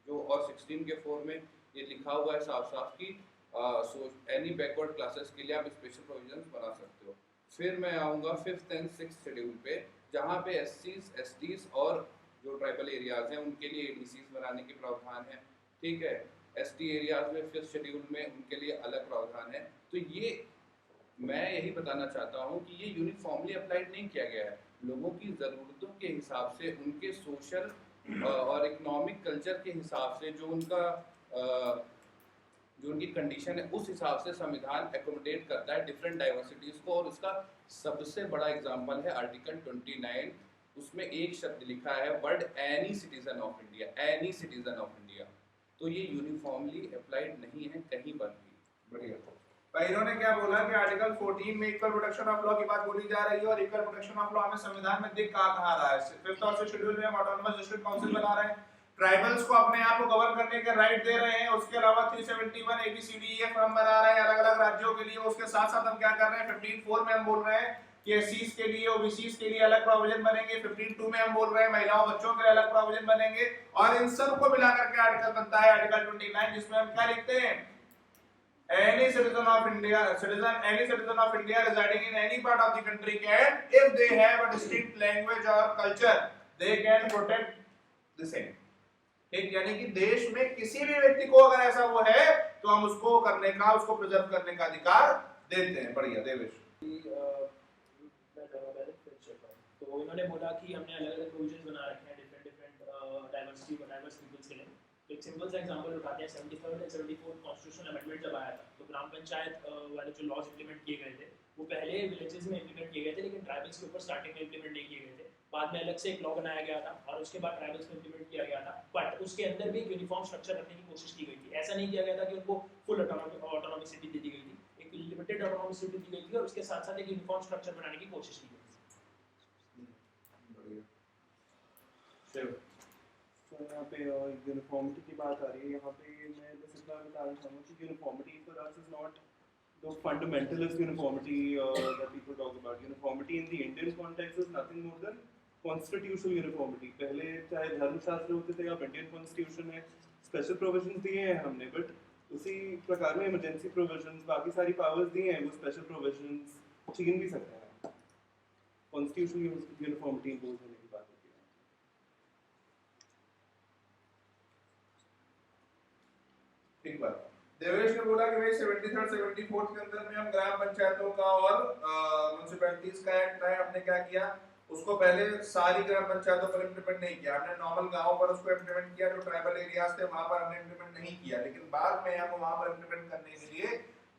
जो और 16 के 4 में ये लिखा हुआ है साफ साफ कि एनी बैकवर्ड क्लासेस के लिए आप स्पेशल प्रोविजंस बना सकते हो। फिर मैं आऊँगा 5th एंड 6th शेड्यूल पे, जहाँ पे SCs, STs और जो ट्राइबल एरियाज हैं उनके लिए ADCs बनाने के प्रावधान है। ठीक है, ST एरियाज में 5th शेड्यूल में उनके लिए अलग प्रावधान है। तो ये मैं यही बताना चाहता हूँ कि ये यूनिफॉर्मली अप्लाइड नहीं किया गया है, लोगों की ज़रूरतों के हिसाब से, उनके सोशल और इकोनॉमिक कल्चर के हिसाब से, जो उनकी कंडीशन है उस हिसाब से संविधान एकोमोडेट करता है डिफरेंट डाइवर्सिटीज़ को। और उसका सबसे बड़ा एग्जांपल है आर्टिकल 29, उसमें एक शब्द लिखा है word any citizen of India, any citizen of India. तो ये यूनिफॉर्मली अप्लाइड नहीं है कहीं पर भी। बढ़िया। भाई इन्होंने क्या बोला कि आर्टिकल 14 में इक्वल प्रोटेक्शन ऑफ लॉ की बात बोली जा रही है और इक्वल प्रोटेक्शन ऑफ लॉ हमें संविधान में दिख कहाँ रहा है? 5th और 6th शेड्यूल में हम ऑटोनोमस डिस्ट्रिक्ट काउंसिल बना रहे हैं, ट्राइबल्स को अपने आप को गवर्न करने के राइट दे रहे हैं। उसके अलावा 371 ABCDEF हम बना रहे हैं अलग अलग राज्यों के लिए। उसके साथ साथ हम क्या कर रहे हैं, 15(4) में हम बोल रहे हैं कि SCs के लिए, OBCs के लिए अलग प्रोविजन बनेंगे। 15(2) में हम बोल रहे हैं महिलाओं बच्चों के लिए अलग प्रोविजन बनेंगे। और इन सब को मिलाकर के आर्टिकल बनता है आर्टिकल 29, जिसमें हम क्या लिखते हैं any citizen of India residing in any part of the country can, if they have a distinct language or culture, they can protect the same. ठीक, यानी कि देश में किसी भी व्यक्ति को अगर ऐसा वो है तो हम उसको करने का, उसको प्रिजर्व करने का अधिकार देते हैं. बढ़िया देवेश. तो इन्होंने बोला कि हमने अलग अलग प्रोविजंस बना रखे हैं डिफरेंट डाइवर्स पीपल्स के लिए. तो एक सिंपल सा एग्जांपल उठाते हैं. 73rd and 74th constitutional amendment जब आया था तो ग्राम पंचायत वाले जो लॉज इंप्लीमेंट किए गए थे वो पहले विलेजेस में इंप्लीमेंट किए गए थे, लेकिन ट्राइबल्स के ऊपर स्टार्टिंग में इंप्लीमेंट नहीं किए गए थे. बाद में अलग से एक लॉ बनाया गया था और उसके बाद ट्राइबल्स में इंप्लीमेंट किया गया था. बट उसके अंदर भी एक यूनिफॉर्म स्ट्रक्चर रखने की कोशिश की गई थी. ऐसा नहीं किया गया था कि उनको फुल ऑटोनॉमिसिटी दे दी गई थी. एक लिमिटेड ऑटोनॉमिसिटी दी गई थी और उसके साथ साथ एक यूनिफॉर्म स्ट्रक्चर बनाने की कोशिश की गई थी. तो यहाँ पे यूनिफॉर्मिटी की बात आ रही है. यहाँ पे मैं बस इतना बताना चाहूँगा कि uniformity for us is not the fundamentalist uniformity that people talk about. Uniformity in the Indian context is nothing more than constitutional uniformity. पहले चाहे धर्मशास्त्र होते थे या इंडियन कॉन्स्टिट्यूशन है, स्पेशल प्रोविजंस दिए हैं हमने, बट उसी प्रकार में इमरजेंसी प्रोविजंस, बाकी सारी पावर्स दिए हैं, वो स्पेशल प्रोविजंस छीन भी सकते हैं. कॉन्स्टिट्यूशनल यूनिफॉर्मिटी इम्पोज होने की बात होती है. ठीक बात. देवेश ने बोला कि भाई 73rd 74th के अंदर में हम ग्राम पंचायतों का और म्युनिसिपैलिटीज का एक्ट है, हमने क्या किया, उसको पहले सारी ग्राम पंचायतों पर इम्प्लीमेंट नहीं किया. हमने नॉर्मल गांवों पर उसको इम्प्लीमेंट किया, जो ट्राइबल एरियाज थे वहां पर हमने इम्प्लीमेंट नहीं किया. लेकिन बाद में हम वहां पर इम्प्लीमेंट करने के लिए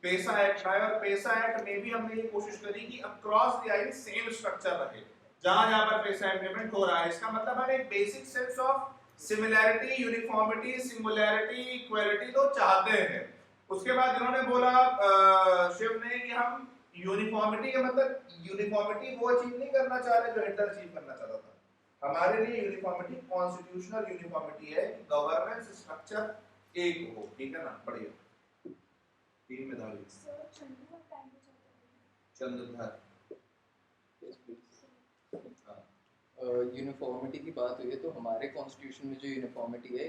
पेसा एक्ट आया और पेसा एक्ट में भी हमने ये कोशिश करी कि across the aisle same structure रहे जहां पर पेसा इम्प्लीमेंट हो रहा है. इसका मतलब हम एक basic sense of similarity, uniformity, singularity, equality तो चाहते हैं. उसके बाद इन्होंने बोला शिव ने कि हम यूनिफॉर्मिटी के मतलब यूनिफॉर्मिटी वो अचीव नहीं करना चाह रहे जो हिटलर अचीव करना चाहता था. हमारे लिए यूनिफॉर्मिटी कॉन्स्टिट्यूशनल यूनिफॉर्मिटी है कि गवर्नेंस स्ट्रक्चर एक हो. ठीक है ना. बढ़िया. तीन में धारी चंद्रधर. यूनिफॉर्मिटी की बात हुई है तो हमारे कॉन्स्टिट्यूशन में जो यूनिफॉर्मिटी है,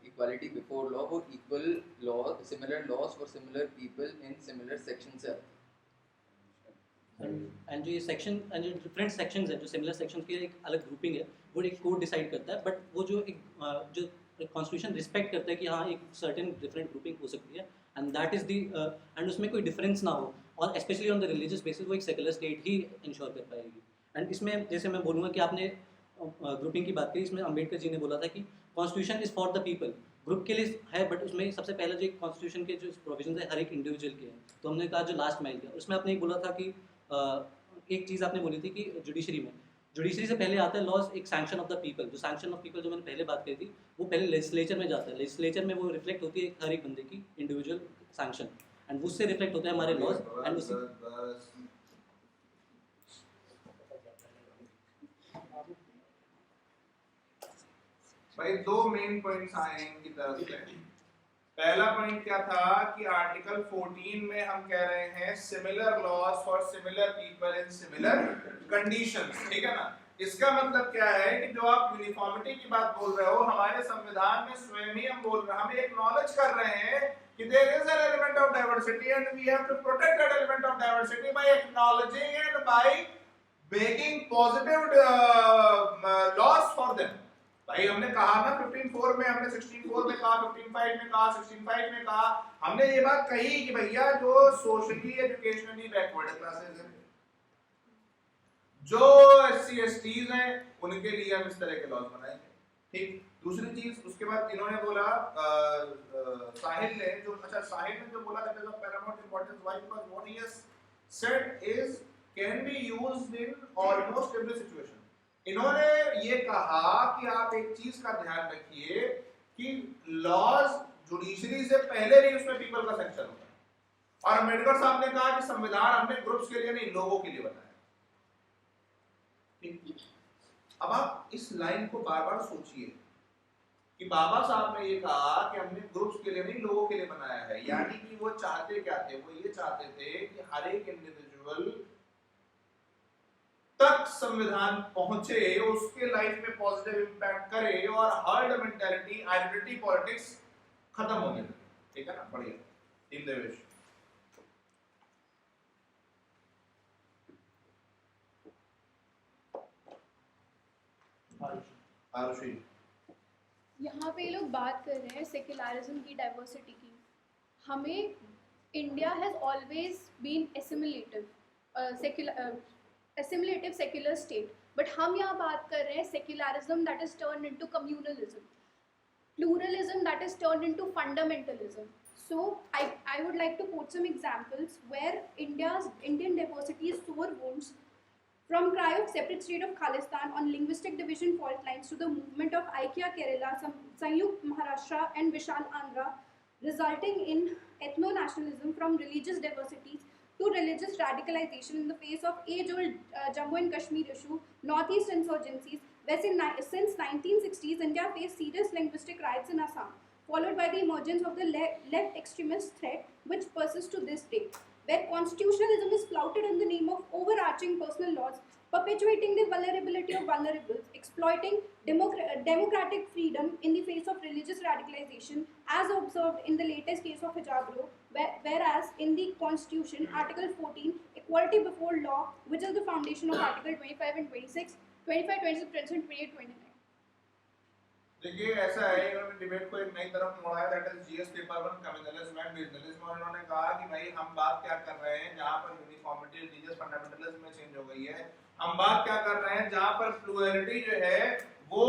इक्वालिटी बिफोर लॉ, वो equal law, similar laws for similar people in similar sections है. एंड जो ये सेक्शन एंड जो डिफरेंट सेक्शंस है, जो सिमिलर सेक्शंस की एक अलग ग्रुपिंग है, वो एक कोड डिसाइड करता है. बट वो जो एक कॉन्स्टिट्यूशन रिस्पेक्ट करता है कि हाँ एक सर्टेन डिफरेंट ग्रुपिंग हो सकती है and that is the and उसमें कोई डिफरेंस ना हो और specially on the religious basis वो एक सेकुलर स्टेट ही इंश्योर कर पाएगी. एंड इसमें जैसे मैं बोलूँगा कि आपने ग्रुपिंग की बात करी, इसमें अम्बेडकर जी ने बोला था कि constitution is for the people, group के लिए है, बट उसमें सबसे पहले जो कॉन्स्टिट्यूशन के जो प्रोविजन है हर एक इंडिविजुअल के हैं. तो हमने कहा जो लास्ट माइल का, उसमें आपने एक बोला था कि एक चीज़ आपने बोली थी कि जुडिशरी से पहले आता है लॉज, एक सैंक्शन ऑफ द पीपल. जो सैंक्शन ऑफ पीपल जो मैंने पहले बात करी थी वो पहले लेजिस्लेचर में जाता है. लेजिस्लेचर में वो रिफ्लेक्ट होती है हर एक बंदे की इंडिविजुअल सैंक्शन एंड उससे रिफ्लेक्ट होता है हमारे लॉज एंड उसी भाई दो मेन पॉइंट्स आए हैं इनकी तरफ से. पहला पॉइंट क्या था कि आर्टिकल 14 में हम कह रहे हैं similar laws for similar people in similar conditions. ठीक है ना. इसका मतलब क्या है कि जो आप यूनिफॉर्मिटी की बात बोल रहे हो, हमारे संविधान में स्वयं ही हम बोल रहे हैं, हम एक्नॉलेज कर रहे हैं कि there is an element of diversity and we have to protect that element of diversity by acknowledging and by making positive laws for them. भाई हमने कहा ना 15.4 में, हमने 16.4 में कहा, 15.5 में कहा, 16.5 में कहा, हमने ये बात कही कि भैया जो सोशली एजुकेशनली बैकवर्ड क्लासेस हैं, जो SC STs हैं, उनके लिए हम इस तरह के लॉज बनाएंगे. ठीक. दूसरी चीज उसके बाद इन्होंने बोला साहिल ने जो बोला that is of Paramount importance. Why? Because what he has said is can be used in almost every situation. इन्होंने ये कहा कि आप एक चीज का ध्यान रखिए कि लॉज जुडिशरी से पहले भी उसमें पीपल का सेक्शन होता है. और अम्बेडकर साहब ने कहा कि संविधान हमने ग्रुप्स के लिए नहीं, लोगों के लिए बनाया. ठीक. अब आप इस लाइन को बार बार सोचिए कि बाबा साहब ने ये कहा कि हमने ग्रुप्स के लिए नहीं, लोगों के लिए बनाया है. यानी कि वो चाहते क्या थे? वो ये चाहते थे कि हर एक इंडिविजुअल तक संविधान पहुंचे, उसके लाइफ में पॉजिटिव इंपैक्ट करे और हर्ड मेंटालिटी, आइडेंटिटी पॉलिटिक्स खत्म होने लगे. ठीक है ना. बढ़िया. टीम देवेश। आरुषि। यहाँ पे ये लोग बात कर रहे हैं सेक्युलरिज्म की, डाइवर्सिटी की। हमें India has always been assimilative secular state, but हम यहाँ बात कर रहे हैं secularism that is turn into communalism, pluralism that is turned into fundamentalism. So I would like to quote some examples where Indian diversity's sore wounds, from cry of separate state of Khalistan on linguistic division fault lines to the movement of Aikya Kerala, Sanyukt Maharashtra and Vishal Andhra, resulting in ethno-nationalism from religious diversities to religious radicalization in the face of age-old Jammu and Kashmir issue, Northeast insurgencies, where since 1960s India faced serious linguistic riots in Assam, followed by the emergence of the left extremist threat which persists to this day, where constitutionalism is flouted in the name of overarching personal laws, perpetuating the vulnerability of vulnerables, exploiting democratic freedom in the face of religious radicalization, as observed in the latest case of Hijabro, whereas in the Constitution, Article 14, equality before law, which is the foundation of Article 25 and 26, 25, 26, 27, 28, 29. देखिए ऐसा है, इन्होंने debate को एक नई तरफ मोड़ा है, that is GS paper 1 communalism and बिजनेलिज्म, और इन्होंने कहा कि भाई हम बात क्या कर रहे हैं जहां पर यूनिफॉर्मिटी रिलीजियस फंडामेंटलिज्म में चेंज हो गई है, हम बात क्या कर रहे हैं जहां पर प्लुरलिटी जो है वो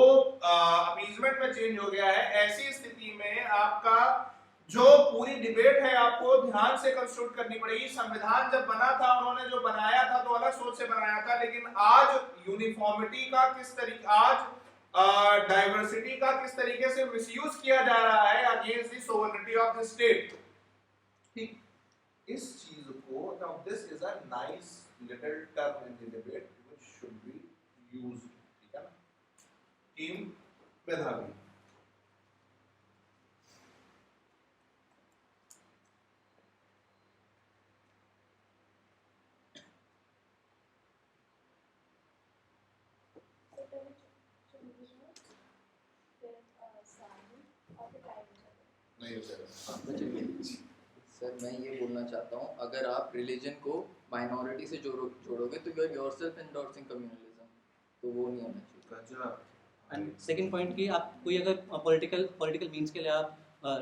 अपीजमेंट में चेंज हो गया है। ऐसी स्थिति में आपका जो पूरी डिबेट है आपको ध्यान से कंस्ट्रक्ट करनी पड़ेगी। संविधान जब बना था उन्होंने जो बनाया था तो अलग सोच से बनाया था, लेकिन आज यूनिफॉर्मिटी का किस तरीके, आज डाइवर्सिटी का किस तरीके से मिसयूज किया जा रहा है against the sovereignty of the state. ठीक, इस चीज को, now this is a nice little term in the debate which should be used, ठीक है ना। टीम मेधावी। सर मैं ये बोलना चाहता हूँ, अगर आप रिलीजन को माइनॉरिटी से जोड़ोगे तो you are yourself endorsing communalism, तो वो नहीं होना चाहिए। एंड सेकंड पॉइंट कि आप कोई अगर पॉलिटिकल मीन्स के लिए आप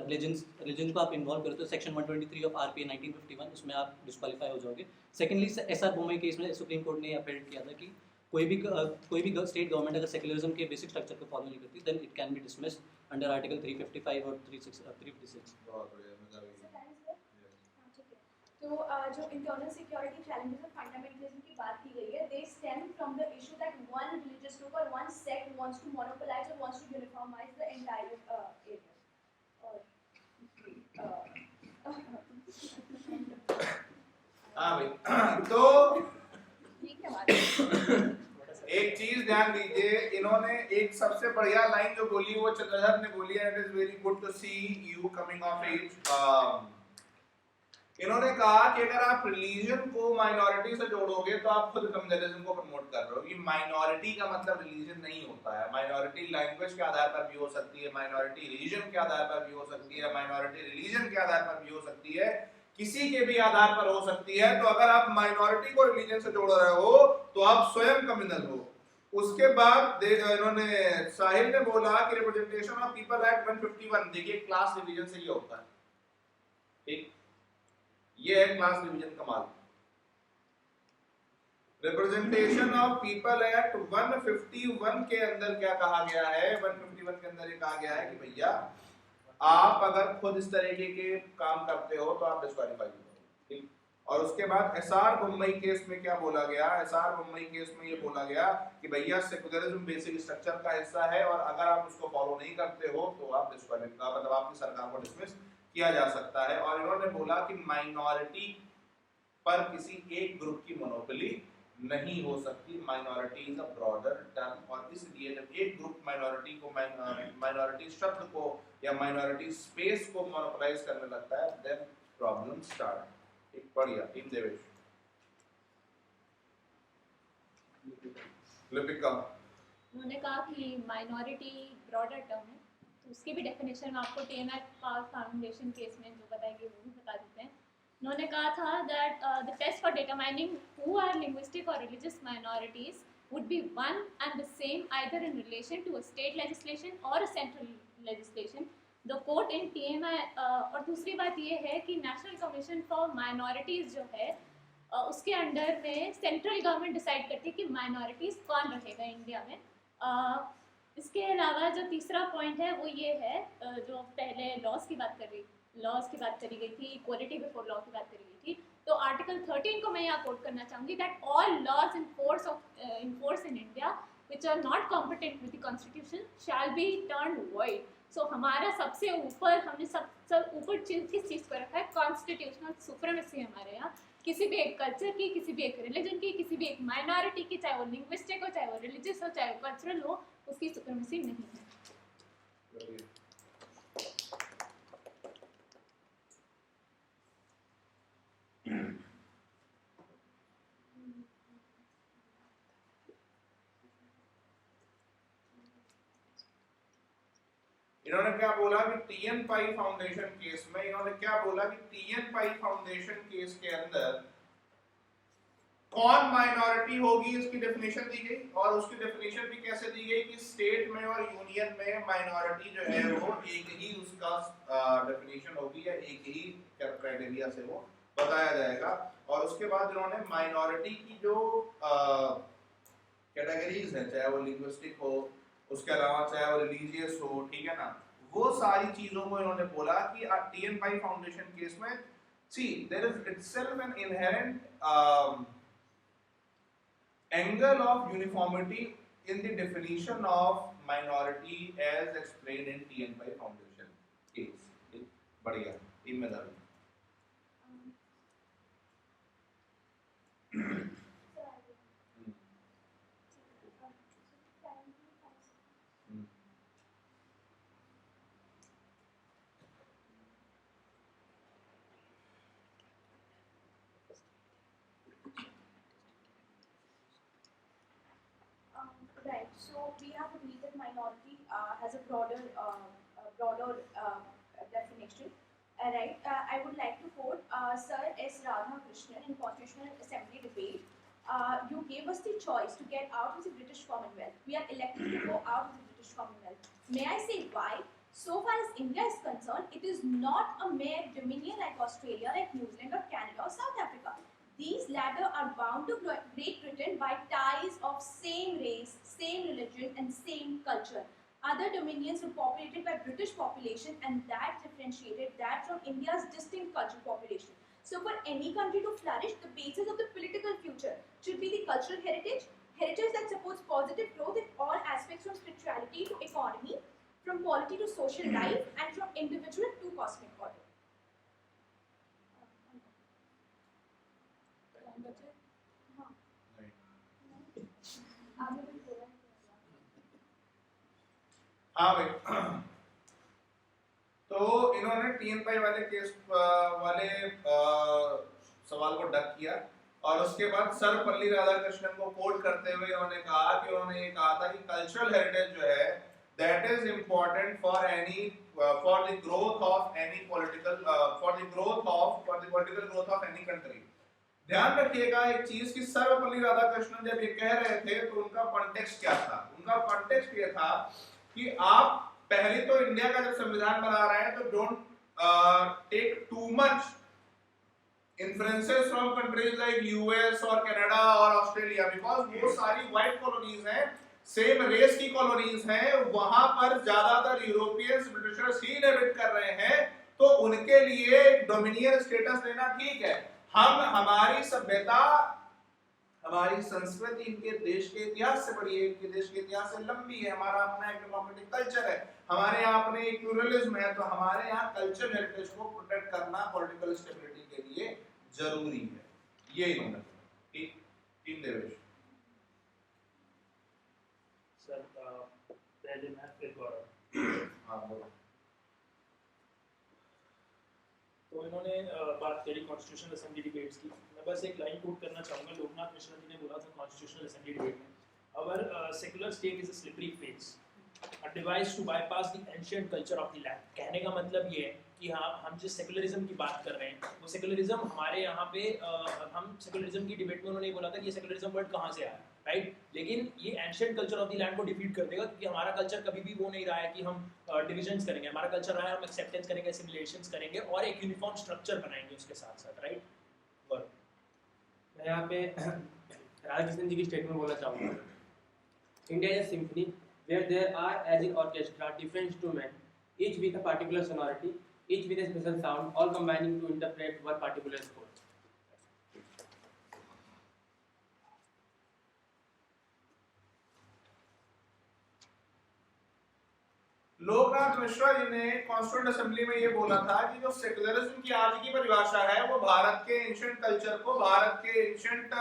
रिलीजन को आप इन्वॉल्व करते हो, सेक्शन 123 ऑफ आरपीए 1951, उसमें आप डिस्क्वालीफाई हो जाओगे। सेकेंडली एसआर बोमई केस में सुप्रीम कोर्ट ने अपील किया था कि कोई भी स्टेट गवर्नमेंट अगर सेक्युलरिज्म के बेसिक स्ट्रक्चर को फॉलो नहीं करती, then it can be dismissed under article 355 और 356। बहुत बढ़िया, मेधावी। तो जो इंटरनल सिक्योरिटी चैलेंजेस और फंडामेंटलिज्म की बात की गई है, they stem from the issue that one religious group और one sect wants to monopolise और wants to uniformise the entire area. हाँ भाई, तो ये क्या बात है? एक चीज ध्यान दीजिए, इन्होंने एक सबसे बढ़िया लाइन जो बोली वो चंद्रधर ने बोली है, it is very good to see you coming of age. इन्होंने कहा कि अगर आप रिलीजन को माइनॉरिटी से जोड़ोगे तो आप खुद कम्युनलिज्म को प्रमोट कर रहे हो। ये माइनॉरिटी का मतलब रिलीजन नहीं होता है। माइनॉरिटी लैंग्वेज के आधार पर भी हो सकती है, माइनॉरिटी रीजन के आधार पर भी हो सकती है, माइनॉरिटी रिलीजन के आधार पर भी हो सकती है, किसी के भी आधार पर हो सकती है। तो अगर आप माइनॉरिटी को रिलीजन से जोड़ रहे हो तो आप स्वयं कम्युनल हो। उसके बाद इन्होंने साहिल ने बोला कि रिप्रेजेंटेशन ऑफ पीपल एक्ट 151, देखिए क्लास डिवीजन से ये होता है, ठीक, ये है क्लास डिवीजन कमाल। रिप्रेजेंटेशन ऑफ पीपल एक्ट 151 के अंदर क्या कहा गया है, 151 के अंदर ये कहा गया है कि भैया आप अगर खुद इस तरीके के काम करते हो तो आप डिस्क्वालीफाई हो, ठीक। और उसके बाद एसआर मुंबई केस में क्या बोला गया, एसआर मुंबई केस में ये बोला गया कि भैया सेक्युलरिज्म बेसिक स्ट्रक्चर का हिस्सा है और अगर आप उसको फॉलो नहीं करते हो तो आप डिस्क्वालीफाई, मतलब आपकी सरकार को डिसमिस किया जा सकता है। और इन्होंने बोला कि माइनॉरिटी पर किसी एक ग्रुप की मोनोपोली नहीं हो सकती। Minority is a broader term, और इसलिए जब एक ग्रुप माइनॉरिटी को माइनॉरिटी शब्द को या माइनॉरिटी स्पेस को मोनोपोलाइज करने लगता है, देन प्रॉब्लम स्टार्ट। एक बढ़िया टीम देवेश। लिपिका। उन्होंने कहा कि माइनॉरिटी ब्रॉडर टर्म है, तो उसकी भी डेफिनेशन आपको TMAC फाउंडेशन केस में जो बताएगी वो भी बता देते हैं। उन्होंने कहा था that the test for determining who are linguistic और religious minorities would be one and the same either in relation to a state legislation or a central legislation. The quote in TMI और दूसरी बात ये है कि national commission for minorities जो है उसके अंडर में सेंट्रल गवर्नमेंट डिसाइड करती है कि माइनॉरिटीज़ कौन रहेगा इंडिया में। इसके अलावा जो तीसरा पॉइंट है वो ये है जो पहले लॉज की बात करी गई थी, इक्वलिटी बिफोर लॉ की बात करी गई थी, तो आर्टिकल 13 को मैं यहाँ कोट करना चाहूँगी that all laws in force in India which are not competent with the constitution shall be turn void. So हमारा सबसे ऊपर हमने सब ऊपर किस चीज़ को रखा है, कॉन्स्टिट्यूशनल सुप्रीमेसी हमारे यहाँ किसी भी एक कल्चर की, किसी भी एक रिलीजन की, किसी भी एक माइनॉरिटी की, चाहे वो लिंग्विस्टिक हो, चाहे वो रिलीजियस हो, चाहे वो कल्चरल हो, उसकी सुप्रीमेसी नहीं है। इन्होंने क्या बोला कि टीएन पाई फाउंडेशन केस में इन्होंने क्या बोला कि टीएन पाई फाउंडेशन केस के अंदर कौन माइनॉरिटी होगी इसकी डेफिनेशन दी गई, और उसकी डेफिनेशन भी कैसे दी गई कि स्टेट में और यूनियन में माइनॉरिटी जो है वो एक ही उसका डेफिनेशन होगी या एक ही क्राइटेरिया से वो बताया जाएगा। और उसके बाद इन्होंने माइनॉरिटी की जो कैटेगरीज है, चाहे वो लिंग्विस्टिक हो, उसके अलावा चाहे वो रिलीजियस हो, ठीक है ना, वो सारी चीजों को इन्होंने बोला कि टीएन पाई फाउंडेशन केस में see there is itself an inherent angle of uniformity in the definition of minority as explained in TN by Foundation case. बढ़िया, ईमेदार। Right. So we have agreed that minority has a broader definition. Right. I would like to quote Sir S. Radhakrishnan in Constitutional Assembly debate. You gave us the choice to get out of the British Commonwealth. We are elected to go out of the British Commonwealth. May I say why? So far as India is concerned, it is not a mere dominion like Australia, like New Zealand or Canada or South Africa. These latter are bound to Great Britain by ties of same race, same religion and same culture. Other dominions were populated by British population and that differentiated that from India's distinct cultural population. So for any country to flourish, the basis of the political future should be the cultural heritage that supports positive growth in all aspects from spirituality to economy, from polity to social life and from individual to cosmic order. हाँ भाई, तो इन्होंने TN पाई वाले case वाले सवाल को duck किया और उसके बाद सर्वपल्ली राधाकृष्णन को कोट करते हुए उन्होंने कहा था कि कल्चरल हेरिटेज जो है that is important for any for the growth of any political growth of any country. ध्यान रखिएगा एक चीज कि सर्वपल्ली राधाकृष्णन जब ये कह रहे थे तो उनका कॉन्टेक्स्ट क्या था? उनका कॉन्टेक्स्ट ये था कि आप पहले तो इंडिया का जब संविधान बना रहे हैं तो don't take too much influences from countries like US और कनाडा और ऑस्ट्रेलिया, बिकॉज वो सारी व्हाइट कॉलोनीज हैं, सेम रेस की कॉलोनीज हैं, वहां पर ज्यादातर यूरोपियंस ब्रिटिशर्स ही इनहेबिट कर रहे हैं, तो उनके लिए डोमिनियन स्टेटस लेना ठीक है। हम हमारी सभ्यता, हमारी संस्कृति इनके देश के इतिहास से बड़ी है, इनके देश के इतिहास से लंबी है, हमारा अपना एक डेमोक्रेटिक कल्चर है, हमारे यहाँ अपने एक प्लूरलिज्म है, तो हमारे यहाँ कल्चर हेरिटेज को प्रोटेक्ट करना पॉलिटिकल स्टेबिलिटी के लिए जरूरी है। ये इन्होंने टीम देवेश सर पहले मैं फिर गौरव। हाँ बोलो। तो इन्होंने बात करी कॉन्स्टिट्यूशनल असेंबली डिबेट्स की। मैं बस एक लाइन कोट करना चाहूँगा, लोकनाथ मिश्रा जी ने बोला था कॉन्स्टिट्यूशनल असेंबली डिबेट में, our secular state is a slippery face a device to bypass the ancient culture of the land. कहने का मतलब ये है कि हाँ, हम जिस सेकुलरिज्म की बात कर रहे हैं वो सेकुलरिज्म हमारे यहाँ पे हम सेकुलरिज्म की डिबेट में उन्होंने ये बोला था कि ये सेकुलरिज्म वर्ड कहाँ से आया, राइट? लेकिन ये ancient culture of the land को डिफीट कर देगा, क्योंकि हमारा कल्चर कभी भी वो नहीं रहा है कि हम डिविजन्स करेंगे. हमारा कल्चर रहा है हम एक्सेप्टेंस करेंगे, असिमिलेशंस करेंगे और एक यूनिफॉर्म स्ट्रक्चर बनाएंगे उसके साथ साथ, राइट? मैं यहाँ पे राधाकृष्णन जी की स्टेटमेंट बोलना चाहूँगा. India is a symphony where there are, as in orchestra, different instruments, each with a particular sonority, each with a special sound, all combining to interpret one particular score. Loknath Mishra ji ने constituent assembly में ये बोला था कि जो secularism की आज की परिभाषा है वो भारत के एंशिएंट कल्चर को, भारत के एंशिएंट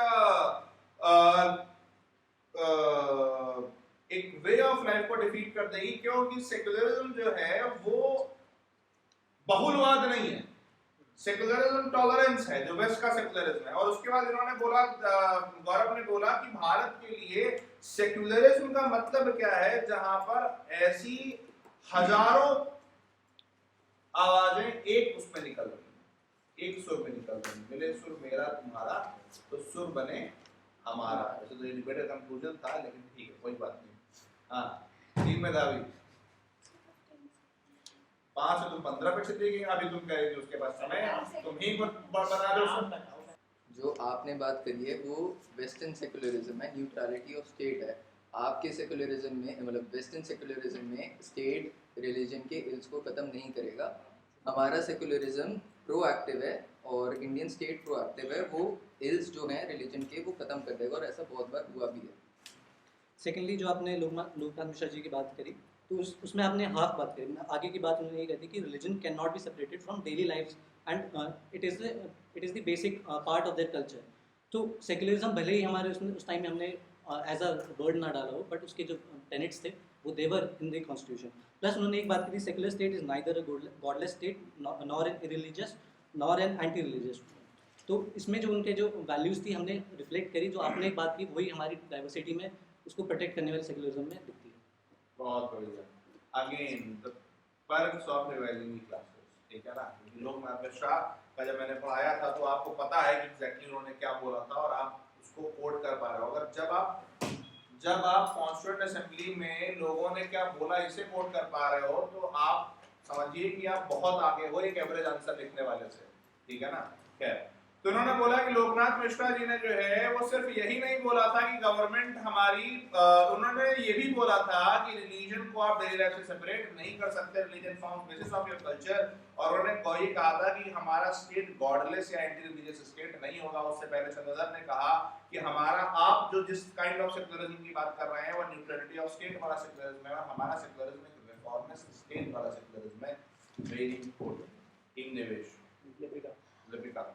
एक वे ऑफ लाइफ को डिफीट कर देगी, क्योंकि सेकुलरिज्म जो है वो बहुलवाद नहीं है. सेकुलरिज्म टॉलरेंस है, जो वेस्ट का सेकुलरिज्म है. और उसके बाद इन्होंने बोला, गौरव ने बोला कि भारत के लिए सेकुलरिज्म का मतलब क्या है, जहां पर ऐसी हजारों आवाजें एक उसमें निकल रही, एक सुर में निकल रही, मिले सुर मेरा तुम्हारा तो सुर बने हमारा. ऐसे तो ये डिबेट का कंक्लूजन था, लेकिन ठीक है, कोई बात नहीं. हाँ, टीम में दावी 5 से तुम 15 पे चले गए, अभी तुम कह रहे हो उसके बाद समय तुम ही बता दो. जो आपने बात करी है वो वेस्टर्न सेकुलरिज्म है, न्यूट्रलिटी ऑफ स्टेट है. आपके सेकुलरिज्म में, मतलब वेस्टर्न सेकुलरिज्म में स्टेट रिलीजन के इल्स को ख़त्म नहीं करेगा. हमारा सेकुलरिज्म प्रोएक्टिव है और इंडियन स्टेट प्रोएक्टिव है. वो इल्स जो हैं रिलीजन के वो ख़त्म कर देगा और ऐसा बहुत बार हुआ भी है. सेकेंडली जो आपने लोकनाथ मिश्रा जी की बात करी, तो उसमें आपने हाफ बात करी. आगे की बात उन्होंने ये कही थी कि religion can not be separated from daily life and it is the basic part of their culture. तो सेकुलरिज्म भले ही हमारे उस टाइम में हमने एज अ वर्ड ना डाला हो, बट उसके जो टेनेट्स थे वो there in the constitution. Plus उन्होंने एक बात करी, secular state is neither a godless state nor an irreligious nor an anti religious. तो इसमें जो उनके जो वैल्यूज़ थी हमने रिफ्लेक्ट करी. जो आपने एक बात की वही हमारी डाइवर्सिटी में उसको प्रोटेक्ट करने वाले सेकुलरिज्म में दिखती है. बहुत बढ़िया. Again the perks of revising classes, ठीक है ना. लोकनाथ मिश्रा का जब मैंने पढ़ाया था तो आपको पता है कि एग्जैक्टली उन्होंने क्या बोला था और आप उसको कोट कर पा रहे हो. अगर जब आप कॉन्स्टिट्यूएंट असेंबली में लोगों ने क्या बोला इसे कोट कर पा रहे हो, तो आप समझिए कि आप बहुत आगे हो एक एवरेज आंसर लिखने वाले से, ठीक है ना. खैर, तो उन्होंने बोला कि लोकनाथ मिश्रा जी ने जो है वो सिर्फ यही नहीं बोला था कि गवर्नमेंट हमारी, उन्होंने ये भी बोला था कि रिलीजन को आप डेली लाइफ से सेपरेट नहीं कर सकते, religion forms basis of your culture. और उन्होंने ये कहा था कि हमारा स्टेट गॉडलेस या एंटी रिलीजियस स्टेट नहीं होगा. उससे पहले चंद्रधर ने कहा कि हमारा, आप जो जिस काइंड ऑफ सेकुलरिज्म की बात कर रहे हैं वो न्यूट्रलिटी ऑफ स्टेट वाला सेकुलरिज्म है, और हमारा सेकुलरिज्म एक रिफॉर्मिस्ट स्टेट वाला सेकुलरिज्म है. Very important. टीम निवेश लिपिका.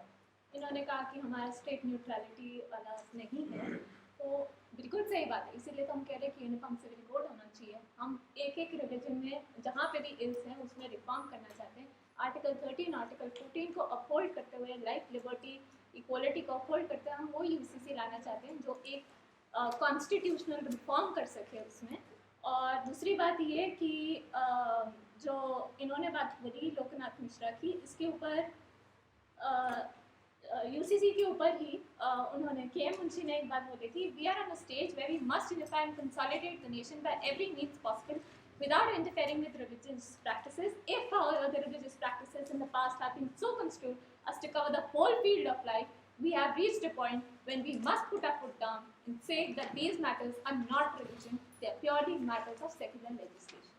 इन्होंने कहा कि हमारा स्टेट न्यूट्रलिटी वाला नहीं है, तो बिल्कुल सही बात है. इसीलिए तो हम कह रहे हैं कि यूनिफॉर्म सिविल कोड होना चाहिए. हम एक रिलीजन में जहाँ पे भी इल्स हैं उसमें रिफॉर्म करना चाहते हैं. आर्टिकल 13, आर्टिकल 14 को अपहोल्ड करते हुए, लाइफ, लिबर्टी, इक्वलिटी को अपहोल्ड करते हुए हम वो यूसीसी लाना चाहते हैं जो एक कॉन्स्टिट्यूशनल रिफॉर्म कर सके उसमें. और दूसरी बात ये कि जो इन्होंने बात बोली लोकनाथ मिश्रा की, इसके ऊपर यूसीसी के ऊपर ही उन्होंने के एम मुंशी ने एक बात बोली थी, we are on a stage where we must unify and consolidate the nation by every means possible without interfering with religious practices. If, however, the religious practices in the past have been so construed as to cover the whole field of life, we have reached a point when we must put our foot down and say that these matters are not religion, they are purely matters of secular legislation.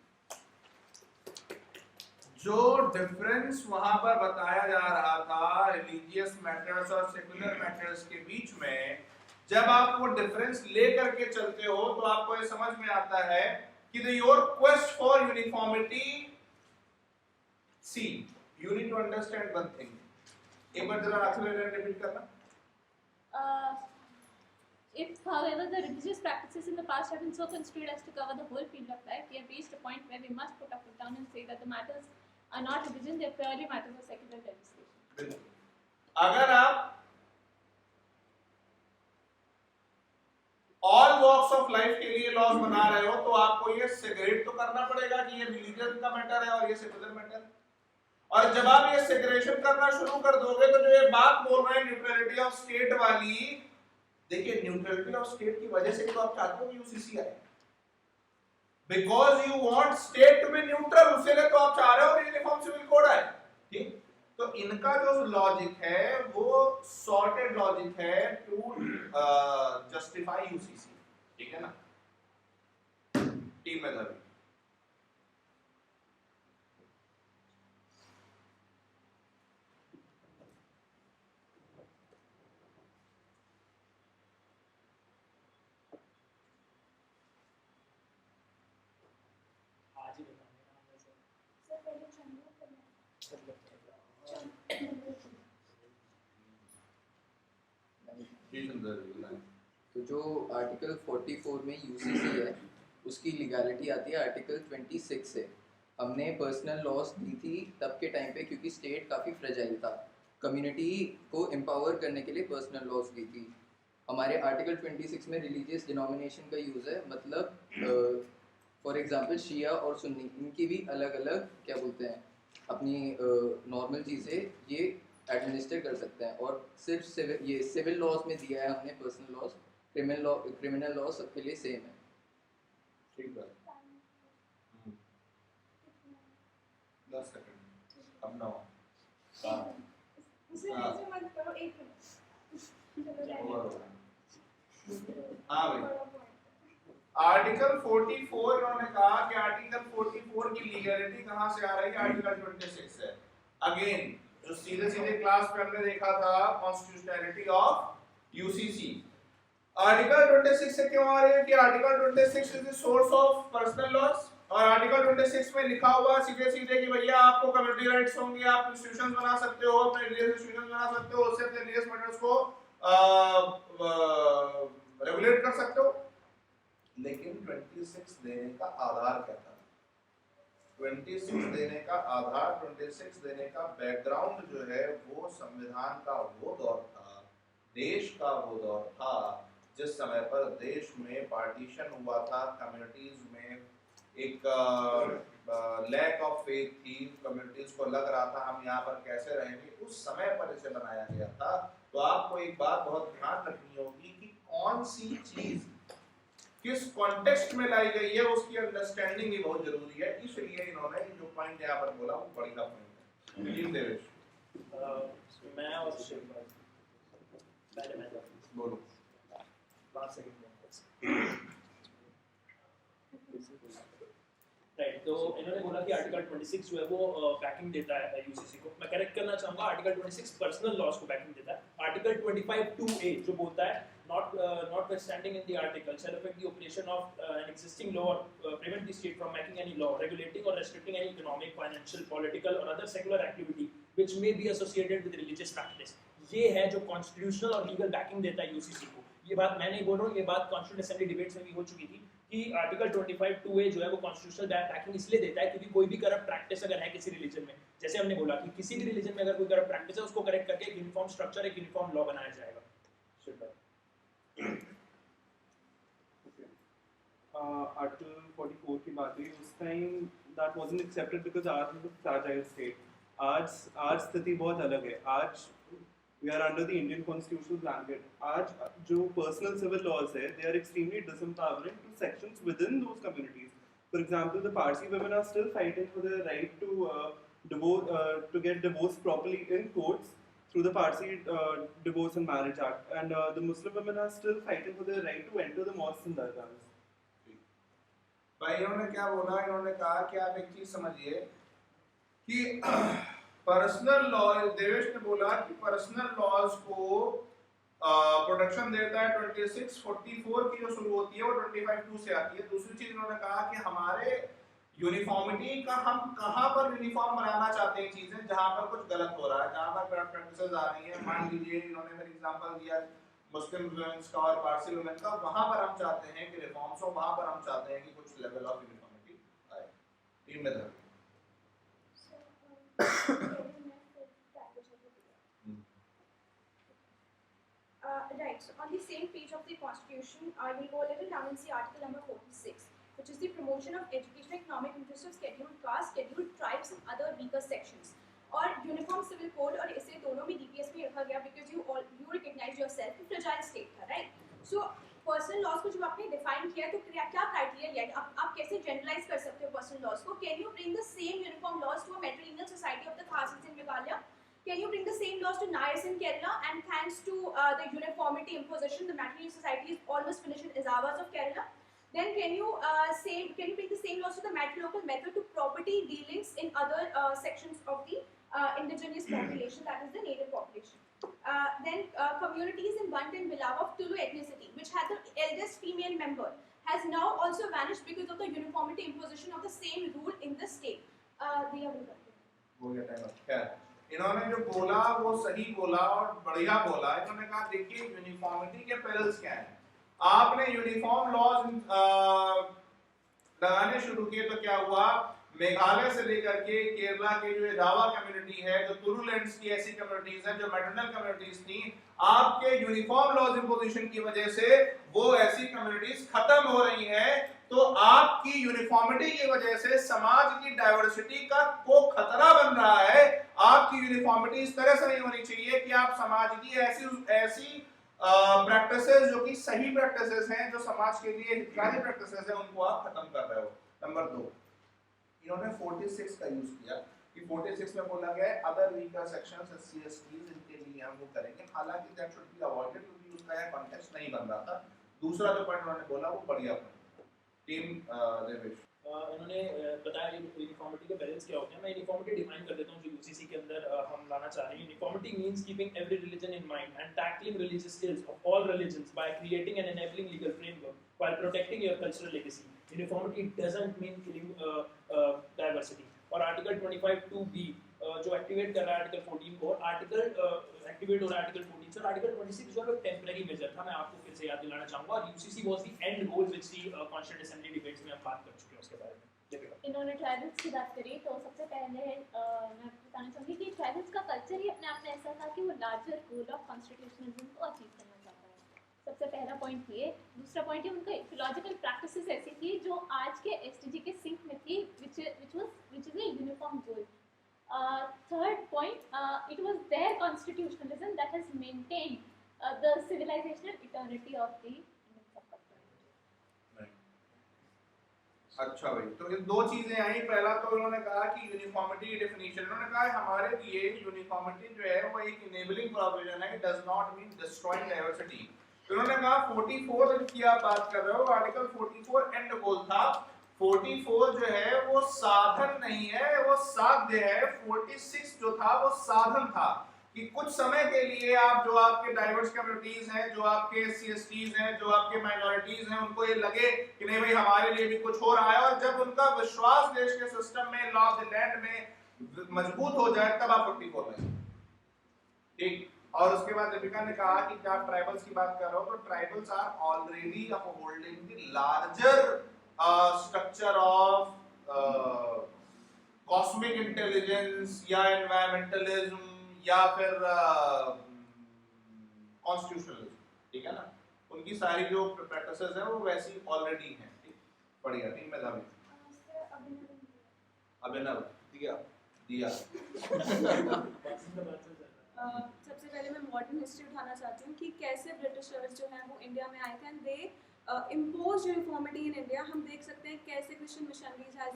जो difference वहां पर बताया जा रहा था religious matters और secular matters के बीच में, जब आप वो डिफरेंस ले करके चलते हो तो आपको ये समझ में आता है कि your quest for uniformity, see you need to understand one thing. एक बार जरा आखिरी रिपीट करना. If, however, the religious practices in the past have been so construed as to cover the whole field of life, we have reached a point where we must put our foot down and say that the matters are not religion, they are purely matters of secular legislation. अगर आप all walks of life के लिए laws बना रहे हो तो आपको ये सेग्रेट तो करना पड़ेगा कि ये रिलीजन का मैटर है और ये सेकुलर मैटर। और जब आप ये सेग्रेगेशन करना शुरू कर दोगे तो जो ये बात बोल रहे हैं न्यूट्रलिटी ऑफ स्टेट वाली, देखिए न्यूट्रलिटी ऑफ स्टेट की वजह से तो आप चाहते हो यूसीसी आए, because you want state to be neutral, उसके लिए तो आप चाह रहे हो यूनिफॉर्म सिविल कोड आए। ठीक, तो इनका जो लॉजिक है वो सॉर्टेड लॉजिक है टू जस्टिफाई यूसीसी। ठीक है ना, टीम मेथड। आज ही बताऊंगा सर पहले चंद्र करना तो जो आर्टिकल 44 में यूसीसी है उसकी लीगैलिटी आती है आर्टिकल 26 से। हमने पर्सनल लॉस दी थी तब के टाइम पे क्योंकि स्टेट काफ़ी फ्रेजाइल था, कम्युनिटी को एम्पावर करने के लिए पर्सनल लॉस दी थी। हमारे आर्टिकल 26 में रिलीजियस डिनोमिनेशन का यूज़ है, मतलब फॉर एग्जांपल शिया और सुन्नी इनकी भी अलग अलग क्या बोलते हैं अपनी नॉर्मल चीज़ें ये एडमिनिस्टर कर सकते हैं। और सिर्फ ये सिविल लॉज में दिया है हमने, पर्सनल लॉज, क्रिमिनल लॉ सबके लिए सेम है। ठीक है, 10 सेकंड अब ना उसे ऐसे मत करो, एक मिनट। हाँ भाई, आर्टिकल 44 इन्होंने कहा कि आर्टिकल 44 की लीगैलिटी कहां से आ रही है, आर्टिकल 26 से। अगेन जो सीधे सीधे क्लास में हमने देखा था कॉन्स्टिट्यूशनैलिटी ऑफ यूसीसी, आर्टिकल 26 से क्यों आ रही है कि article 26 is the source of personal loss. और आर्टिकल 26 में लिखा हुआ सीधे सीधे कि भैया आपको कम्युनिटी राइट्स होंगे, आप इंस्टीट्यूशंस बना सकते हो, अपने रिलीजियस इंस्टीट्यूशंस बना सकते हो, उससे अपने रिलीजियस मैटर्स को रेगुलेट कर सकते हो। लेकिन 26 देने का आधार क्या था, 26 देने का आधार, 26 देने का बैकग्राउंड जो है वो संविधान का वो दौर था, देश का वो दौर था जिस समय पर देश में पार्टीशन हुआ था, कम्युनिटीज में एक लैक ऑफ फेथ थी, कम्युनिटीज को लग रहा था हम यहाँ पर कैसे रहेंगे, उस समय पर इसे बनाया गया था। तो आपको एक बात बहुत ध्यान रखनी होगी कि कौन सी चीज किस कॉन्टेक्स्ट में लाई गई है उसकी अंडरस्टैंडिंग भी बहुत जरूरी है। इसलिए इन्होंने जो पॉइंट यहाँ पर बोला वो बढ़िया पॉइंट है। जी देवेश, मैं और शिव पहले मैं बोलो। राइट, तो इन्होंने बोला कि आर्टिकल 26 जो है वो बैकिंग देता है यूसीसी को। मैं करेक्ट करना चाहूंगा, आर्टिकल 26 पर्सनल लॉस को बैकिंग देता है। आर्टिकल 25(2)(a) जो बोलता है notwithstanding in the article shall affect the operation of an existing law or prevent the state from making any law regulating or restricting any economic, financial, political or other secular activity which may be associated with religious practice। ये है जो constitutional और legal backing देता है UCC को। ये बात मैं नहीं बोल रहा हूँ, ये बात कॉन्स्टिट्यूशन असेंबली डिबेट्स में भी हो चुकी थी कि आर्टिकल 25(2)(a) जो है वो कॉन्स्टिट्यूशनल बैकिंग इसलिए देता है क्योंकि कोई भी करप्ट प्रैक्टिस अगर है किसी रिलीजन में, जैसे हमने बोला कि किसी भी रिलीजन में अगर कोई करप्ट प्रैक्टिस है उसको करेक्ट करके एक यूनिफॉर्म स्ट्रक्चर, एक यूनिफॉर्म लॉ बनाया जाएगा। Article 44 की बात हुई, उस time that wasn't accepted because आज is a fragile state। आज स्थिति बहुत अलग है। आज we are under the Indian constitutional blanket। आज जो personal civil laws है they are extremely disempowering to sections within those communities। For example, the Parsi women are still fighting for their right to get divorced properly in courts through the Parsi Divorce and Marriage Act, and the Muslim women are still fighting for their right to enter the mosques and dargahs। भाई इन्होंने क्या बोला, इन्होंने कहा कि आप एक चीज समझिए कि पर्सनल लॉ, देवेश ने बोला कि पर्सनल लॉज को प्रोटेक्शन देता है 26, 44 की जो शुरू होती है वो 25(2) से आती है। दूसरी चीज इन्होंने कहा कि हमारे यूनिफॉर्मिटी का हम कहाँ पर यूनिफॉर्म बनाना चाहते हैं चीजें, जहाँ पर कुछ गलत हो रहा है, जहाँ पर करप्ट प्रैक्टिसेस आ रही हैं। मान लीजिए इन्होंने फिर एग्जांपल दिया मुस्लिम वुमेन्स का और पारसी वुमेन का, वहाँ पर हम चाहते हैं कि रिफॉर्म्स हो, वहाँ पर हम चाहते हैं कि कुछ लेवल ऑफ यूनिफॉर्मिटी आए। टीम में धर right, right. So on the same page of the Constitution, you'll go a little down and see Article number 46, which is the promotion of education, economic interests of scheduled castes, scheduled tribes, and other weaker sections. और uniform civil code और इसे दोनों में DPS में रखा गया because you recognise yourself कि fragile state था, राइट. सो पर्सनल लॉज को जब आपने डिफाइन किया तो क्या क्राइटेरिया लिया, आप कैसे जनरलाइज कर सकते हो पर्सनल लॉज को. Can you bring the same uniform laws to a matrilineal society of the Khasis in Meghalaya? Can you bring the same laws to Nayars in Kerala? And thanks to the uniformity imposition, the matrilineal society is almost finished in Ezawas of Kerala. Then can you bring the same laws to the matrilocal method to property dealings in other sections of the indigenous population, that is the native population. Then communities in Bunt and Bilava of Tulu ethnicity, which had the eldest female member, has now also vanished because of the uniformity imposition of the same rule in the state. हो गया time. खैर, इन्होंने जो बोला वो सही बोला और बढ़िया बोला. इन्होंने कहा देखिए यूनिफॉर्मिटी के पेरिल्स क्या हैं. आपने यूनिफॉर्म लॉज लगाने शुरू किए तो क्या हुआ, मेघालय से लेकर के केरला के जो एजावा कम्युनिटी है, जो तुरुलैंड्स की ऐसी कम्युनिटीज हैं जो मैटरनल कम्युनिटीज थी, आपके यूनिफॉर्म लॉज इंपोजिशन की वजह से वो ऐसी कम्युनिटीज खत्म हो रही हैं. तो आपकी यूनिफॉर्मिटी की वजह से समाज की डाइवर्सिटी का को खतरा बन रहा है. आपकी यूनिफॉर्मिटी इस तरह से नहीं होनी चाहिए कि आप समाज की ऐसी प्रैक्टिसेस जो कि सही प्रैक्टिसेस हैं, जो समाज के लिए हितकारी प्रैक्टिसेस हैं, उनको आप खत्म कर रहे हो. नंबर 2, इन्होंने 46 का यूज किया कि 46 में बोला गया है अदर वीकर सेक्शंस SC/STs इनके लिए हम वो करेंगे. हालांकि दैट शुड बी अवॉइडेड क्योंकि उसका यह कॉन्टेक्स्ट नहीं बन रहा था. दूसरा जो पॉइंट उन्होंने बोला वो बढ़िया पॉइंट. टीम देवेश इन्होंने बताया यूनिफॉर्मिटी के बैलेंस क्या होते हैं. मैं यूनिफॉर्मिटी डिफाइन कर देता हूं जो UCC के अंदर हम लाना चाह रहे हैं. Uniformity means keeping every religion in mind and tackling religious skills of all religions by creating an enabling legal framework while protecting your cultural legacy. Uniformity doesn't mean killing diversity. और article 25(2)(b जो activate कर रहा है article 14 को, article activate हो रहा है article 14 से. आर्टिकल 26 जो है टेम्परेरी मेजर था. मैं आपको फिर से याद दिलाना चाहूंगा. और UCC was the end goal which the constituent assembly debates में हम बात कर चुके हैं उसके बारे में. इन्होंने ट्राइबल्स की बात करी तो सबसे पहले मैं बताना चाहूँगी कि ट्राइबल्स का कल्चर ही अपने आप में ऐसा था कि वो लार्जर गोल ऑफ कॉन्स्टिट्यूशनलिज्म को अचीव करना चाहता है. सबसे पहला पॉइंट ये. दूसरा पॉइंट ये उनका फिलॉजिकल प्रैक्टिसेस ऐसी थी जो आज के STG के सिंक में थी, which is a uniform goal. Third point, it was their constitutionalism that has maintained the civilizational eternity of the Indian subcontinent. अच्छा भाई, तो ये दो चीजें आई. पहला तो उन्होंने कहा कि यूनिफॉर्मिटी डेफिनेशन, उन्होंने कहा हमारे लिए यूनिफॉर्मिटी जो है वो एक इनेबलिंग प्रोविजन है, does not mean destroying diversity. तो उन्होंने कहा 44 की आप बात कर रहे हो, आर्टिकल 44 एंड गोल था. 44 जो है वो साधन नहीं है, वो साध्य है. 46 जो था वो साधन था कि कुछ समय के लिए आप जो आपके डाइवर्स कम्युनिटीज हैं, जो आपके SC/STs हैं, जो आपके माइनॉरिटीज हैं, उनको ये लगे कि नहीं भाई हमारे लिए भी कुछ हो रहा है. और जब उनका विश्वास देश के सिस्टम में, लॉ ऑफ द लैंड में मजबूत हो जाए तब आप 44 में. ठीक. और उसके बाद दीपिका ने कहा कि जब आप ट्राइबल्स की बात कर रहे हो तो tribals are already holding the larger structure of cosmic intelligence या एनवायरमेंटलिज्म या फिर कॉन्स्टिट्यूशनलिज्म. ठीक है ना. उनकी सारी जो प्रैक्टिसेस हैं वो वैसी ऑलरेडी हैं. ठीक. बढ़िया. टीम में दावी अभिनव दिया सबसे पहले मैं मॉडर्न हिस्ट्री उठाना चाहती हूँ कि कैसे ब्रिटिशर्स जो हैं वो इंडिया में आए थे and they impose uniformity in India. हम देख सकते हैं कैसे Christian missionaries has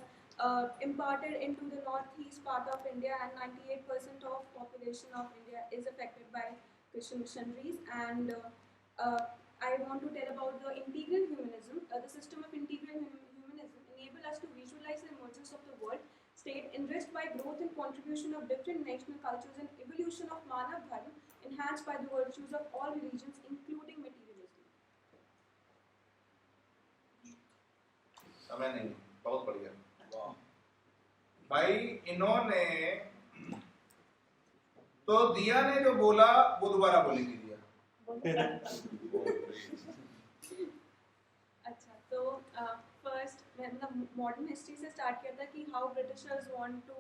imparted into the northeast part of India, and 98% of population of India is affected by Christian missionaries. And I want to tell about the integral humanism. The system of integral humanism enable us to visualize the emergence of the world state enriched by growth and contribution of different national cultures and evolution of Manav Dharma enhanced by the virtues of all religions including materialism. समय नहीं. बहुत बढ़िया. भाई इन्होंने तो दिया ने जो बोला वो दोबारा बोलेगी दिया. अच्छा, तो फर्स्ट मतलब मॉडर्न हिस्ट्री से स्टार्ट किया था कि how Britishers want to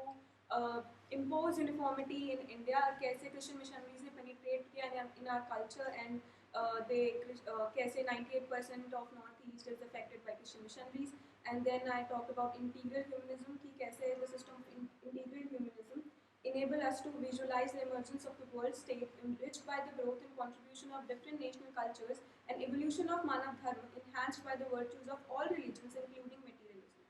impose uniformity in India. कैसे क्रिश्चियन मिशनरीज ने पेनिट्रेट किया इन आवर कल्चर एंड कैसे 98% of north east is affected by Christian missionaries, and then I talk about integral humanism कि कैसे the system of integral humanism enable us to visualize the emergence of the world state enriched by the growth and contribution of different national cultures and evolution of Manav Dharma enhanced by the virtues of all religions including materialism.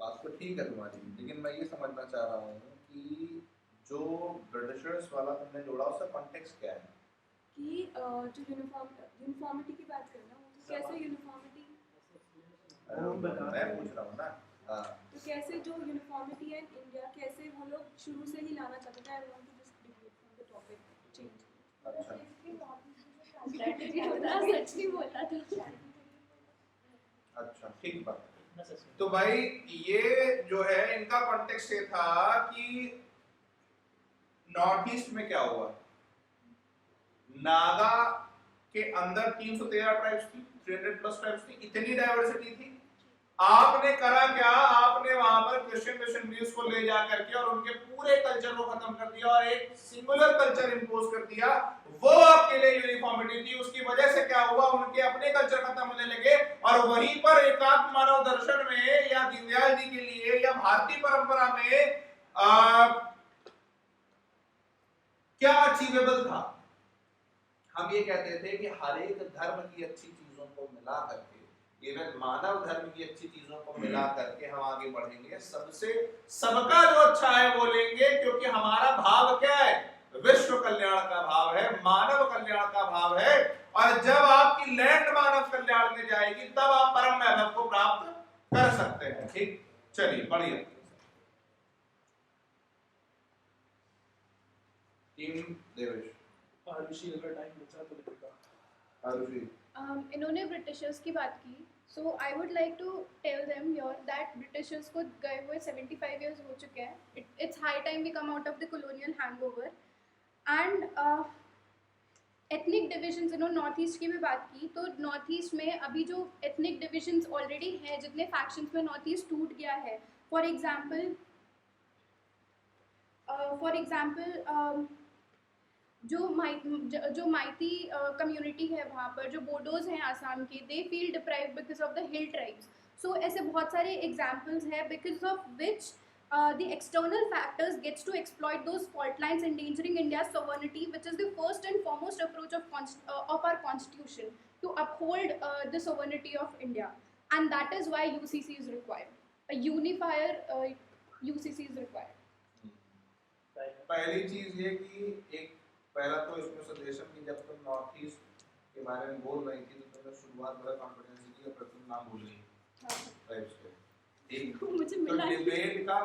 बात तो ठीक है तुम्हारी, लेकिन मैं ये समझना चाह रहा हूँ कि जो ब्रिटिशर्स वाला तुमने जोड़ा उसका कॉन्टेक्स्ट क्या है? कि जो यूनिफॉर्मिटी की बात करना, वो कैसे यूनिफॉर्मिटी, मैं पूछ रहा हूँ ना। तो कैसे जो यूनिफॉर्मिटी है इन इंडिया, कैसे वो लोग शुरू से ही लाना चाहते थे। I want to just debate from the topic change. अच्छा स्ट्रेटजी होता सच नहीं बोला था। अच्छा ठीक बात है। तो भाई ये जो है इनका कॉन्टेक्स्ट ये था कि नॉर्थ ईस्ट में क्या हुआ, नागा के अंदर 313 ट्राइब्स थी, 300 प्लस ट्राइब्स थी, इतनी डाइवर्सिटी थी। आपने करा क्या, आपने वहां पर क्रिश्चियन मिशनरीज को ले जा करके और उनके पूरे कल्चर को खत्म कर दिया और एक सिंगुलर कल्चर इंपोज कर दिया। वो आपके लिए यूनिफॉर्मिटी थी। उसकी वजह से क्या हुआ, उनके अपने कल्चर खत्म होने लगे और वहीं पर एकात्म मानव दर्शन में या दीनदयाल जी के लिए या भारतीय परंपरा में क्या अचीवेबल था। हम ये कहते थे कि हर एक धर्म की अच्छी चीजों को मिला करके, केवल मानव धर्म की अच्छी चीजों को मिला करके हम आगे बढ़ेंगे। सबका जो अच्छा है वो लेंगे, क्योंकि हमारा भाव क्या है, विश्व कल्याण का भाव है, मानव कल्याण का भाव है। और जब आपकी लैंड मानव कल्याण में जाएगी तब आप परम वैभव को प्राप्त कर सकते हैं। ठीक, चलिए बढ़िया। टीम देवेश, आरुषि अगर टाइम बचा तो लिखेगा। आरुषि, इन्होंने ब्रिटिशर्स की बात की, so I would like to tell them your that Britishers को गए हुए 75 ईयर्स हो चुके हैं। It's high time we come out of the colonial hangover and ethnic divisions. इन्होंने नॉर्थ ईस्ट की भी बात की, तो नॉर्थ ईस्ट में अभी जो एथनिक डिविजन्स ऑलरेडी हैं, जितने फैक्शंस में नॉर्थ ईस्ट टूट गया है, फॉर एग्जाम्पल जो माइती कम्युनिटी है वहाँ पर, जो बोडोज हैं आसाम के, they feel deprived because of the hill tribes. So ऐसे बहुत सारे एग्जाम्पल्स हैं because of which the external factors gets to exploit those fault lines, endangering India's sovereignty, which is the first and foremost approach of our constitution to uphold the sovereignty of India, and that is why UCC is required. A unifier UCC is required. पहली चीज ये कि एक पहला तो इसमें suggestion कि जब तुम नॉर्थ ईस्ट के बारे में बोल रही थी तो तुमने शुरुआत बड़ा कॉन्फिडेंस की और तुम नाम भूल गई ट्राइब्स के। ठीक, तो डिबेट का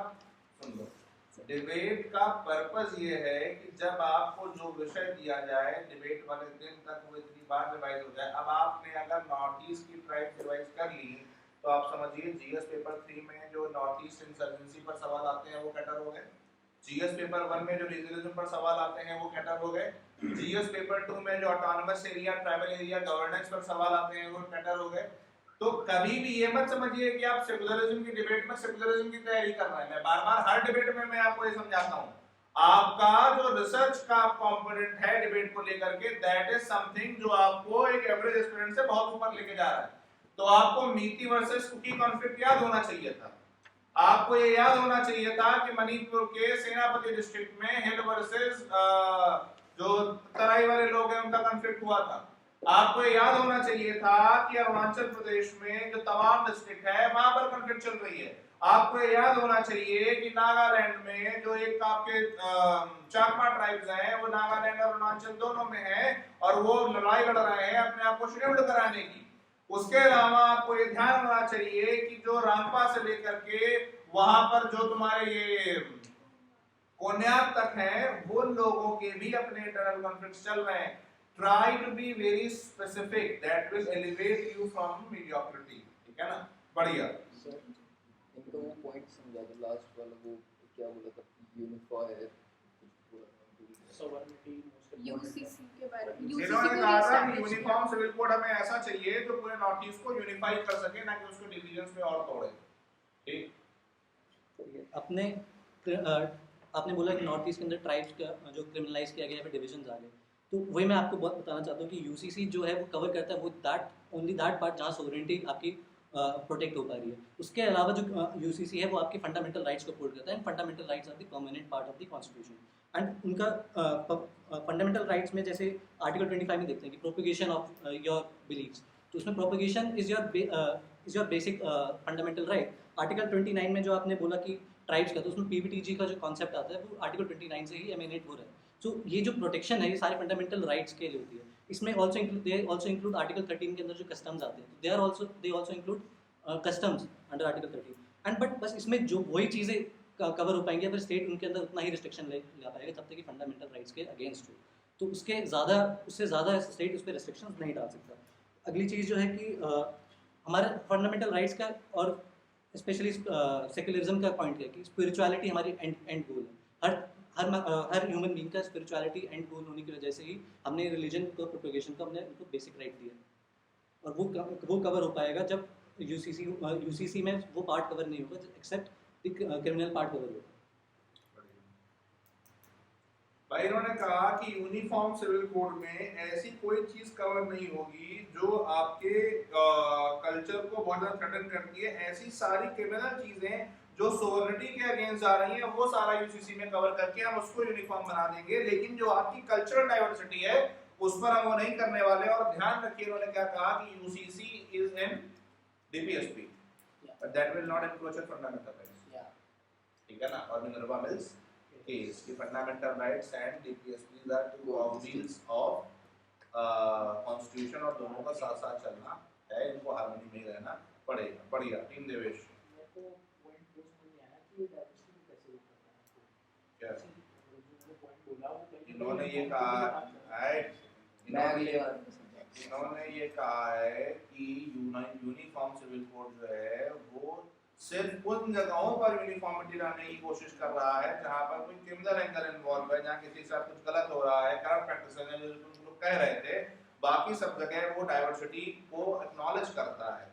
सुन लो, डिबेट का पर्पस ये है कि जब आपको जो विषय दिया जाए डिबेट वाले दिन तक वो इतनी बार रिवाइज हो जाए। अब आपने अगर नॉर्थ ईस्ट की ट्राइब्स रिवाइज कर ली तो आप समझिए जीएस पेपर 3 में जो नॉर्थ ईस्ट इंसर्जेंसी पर सवाल आते हैं वो कैटर हो गए, जीएस पेपर 1 में जो रीजनलिज्म पर सवाल आते हैं वो कैटर हो गए, जीएस पेपर 2 में जो autonomous area, tribal area, governance पर सवाल आते हैं वो कैटर हो गए। तो कभी भी ये मत समझिए कि आप सेकुलरिज्म की डिबेट में सेकुलरिज्म की तैयारी कर रहे हैं। मैं बार-बार हर डिबेट में मैं आपको ये समझाता हूं, आपका जो रिसर्च का कंपोनेंट है डिबेट को लेकर के, दैट इज समथिंग जो आपको एक एवरेज एस्पिरेंट से बहुत ऊपर लेके जा रहा है। तो आपको मीती वर्सेस कुकी कॉन्फ्लिक्ट याद होना चाहिए था। आपको ये याद होना चाहिए था कि मणिपुर के सेनापति डिस्ट्रिक्ट में हिल वर्सेस जो तराई वाले लोग हैं उनका कॉन्फ्लिक्ट हुआ था। आपको याद होना चाहिए था कि अरुणाचल प्रदेश में जो तवांग डिस्ट्रिक्ट है वहां पर कॉन्फ्लिक्ट चल रही है। आपको याद होना चाहिए कि नागालैंड में जो एक आपके चाकमा ट्राइब्स हैं वो नागालैंड और अरुणाचल दोनों में है और वो लड़ाई लड़ रहे हैं अपने आप को शिड्यूल्ड कराने की। उसके अलावा आपको ये ध्यान रखना चाहिए कि जो रामपा से लेकर के वहां पर जो तुम्हारे ये कोन्याक तक हैं वो लोगों के भी अपने इंटरनल कॉन्फ्लिक्ट्स चल रहे हैं। Try to be very specific, that will elevate you from mediocrity. ठीक है ना, बढ़िया। इनको वो पॉइंट समझा दो, लास्ट वाला वो क्या बोला था, यूनिफायर sovereignty UCC के बारे में। जिन्होंने कहा था कि यूनिफॉर्म सिविल कोड हमें ऐसा चाहिए जो पूरे नॉर्थ ईस्ट को यूनिफाई कर सके, ना कि उसको डिवीजन्स में और तोड़े। ठीक, अपने आपने बोला कि नॉर्थ ईस्ट के अंदर ट्राइब्स का जो क्रिमिनलाइज किया गया है डिविजन आ गए, तो वही मैं आपको बताना चाहता हूँ कि यूसीसी जो है वो कवर करता है वो ओनली दैट पार्ट जहाँ सोवरेनिटी आपकी प्रोटेक्ट हो पा रही है। उसके अलावा जो यूसीसी है वो आपके फंडामेंटल राइट्स को प्रोटेक्ट करता है, and fundamental rights are the permanent part of the constitution. And उनका फंडामेंटल राइट्स में जैसे आर्टिकल 25 में देखते हैं कि प्रोपिगेशन ऑफ योर बिलीव्स, तो उसमें propagation is your basic fundamental right. Article 29 में जो आपने बोला कि ट्राइब्स का, तो उसमें पीवीटीजी का जो कॉन्सेप्ट आता है वो आर्टिकल 29 से ही एमिनेट हो रहा है। सो ये जो प्रोटेक्शन है ये सारे फंडामेंटल राइट्स के लिए होती है। इसमें ऑल्सो इंक्लूड आर्टिकल 13 के अंदर जो कस्टम्स आते हैं, they also include customs under article 13। And but बस इसमें जो वही चीज़ें कवर हो पाएंगी अगर स्टेट उनके अंदर उतना ही रिस्ट्रिक्शन ला पाएगा जब तक कि फंडामेंटल राइट्स के अगेंस्ट हो, तो उससे ज़्यादा स्टेट उस पर रिस्ट्रिक्शन नहीं डाल सकता। अगली चीज़ जो है कि हमारे फंडामेंटल राइट्स का और स्पेशली सेक्युलरिज्म का पॉइंट है कि स्पिरिचुअलिटी हमारी एंड गोल है। हर ह्यूमन बीइंग का स्पिरिचुअलिटी एंड गोल होने की वजह से ही हमने रिलीजन को प्रोपेगेशन को हमने उनको बेसिक राइट दिया, और वो कवर हो पाएगा जब यूसीसी में वो पार्ट कवर नहीं होगा except the criminal part cover होगा। भाई इन्होंने कहा कि यूनिफॉर्म सिविल कोड में ऐसी कोई चीज कवर नहीं होगी जो आपके कल्चर को बहुत ज्यादा थ्रेटन करती है। ऐसी सारी क्रिमिनल चीजें जो सोवरेनिटी के अगेंस्ट जा रही हैं वो सारा यूसीसी में कवर करके हम उसको यूनिफॉर्म बना देंगे, लेकिन जो आपकी कल्चरल डाइवर्सिटी है उस पर हम वो नहीं करने वाले। और ध्यान रखिए इन्होंने क्या कहा कि UCC is in DPSP but that will not encroach fundamental rights, ठीक है ना। और मिनर्वा मिल्स केस की fundamental rights and DPSP are two wheels of constitution, और दोनों का साथ साथ चलना है, इनको हार्मनी में रहना पड़ेगा। बढ़िया टीम देवेश क्या इन्होंने ये कहा है, इन्होंने ये कहा है कि यूनिफॉर्म सिविल कोड जो है वो सिर्फ उन जगहों पर यूनिफॉर्मिटी लाने की कोशिश कर रहा है जहां पर कोई क्रिमिनल एंगल इन्वॉल्व है, जहां किसी के साथ कुछ गलत हो रहा है, करप्ट प्रैक्टिसेस हैं, जो तुम लोग कह रहे थे। बाकी सब जगह वो डाइवर्सिटी को एक्नॉलेज करता है,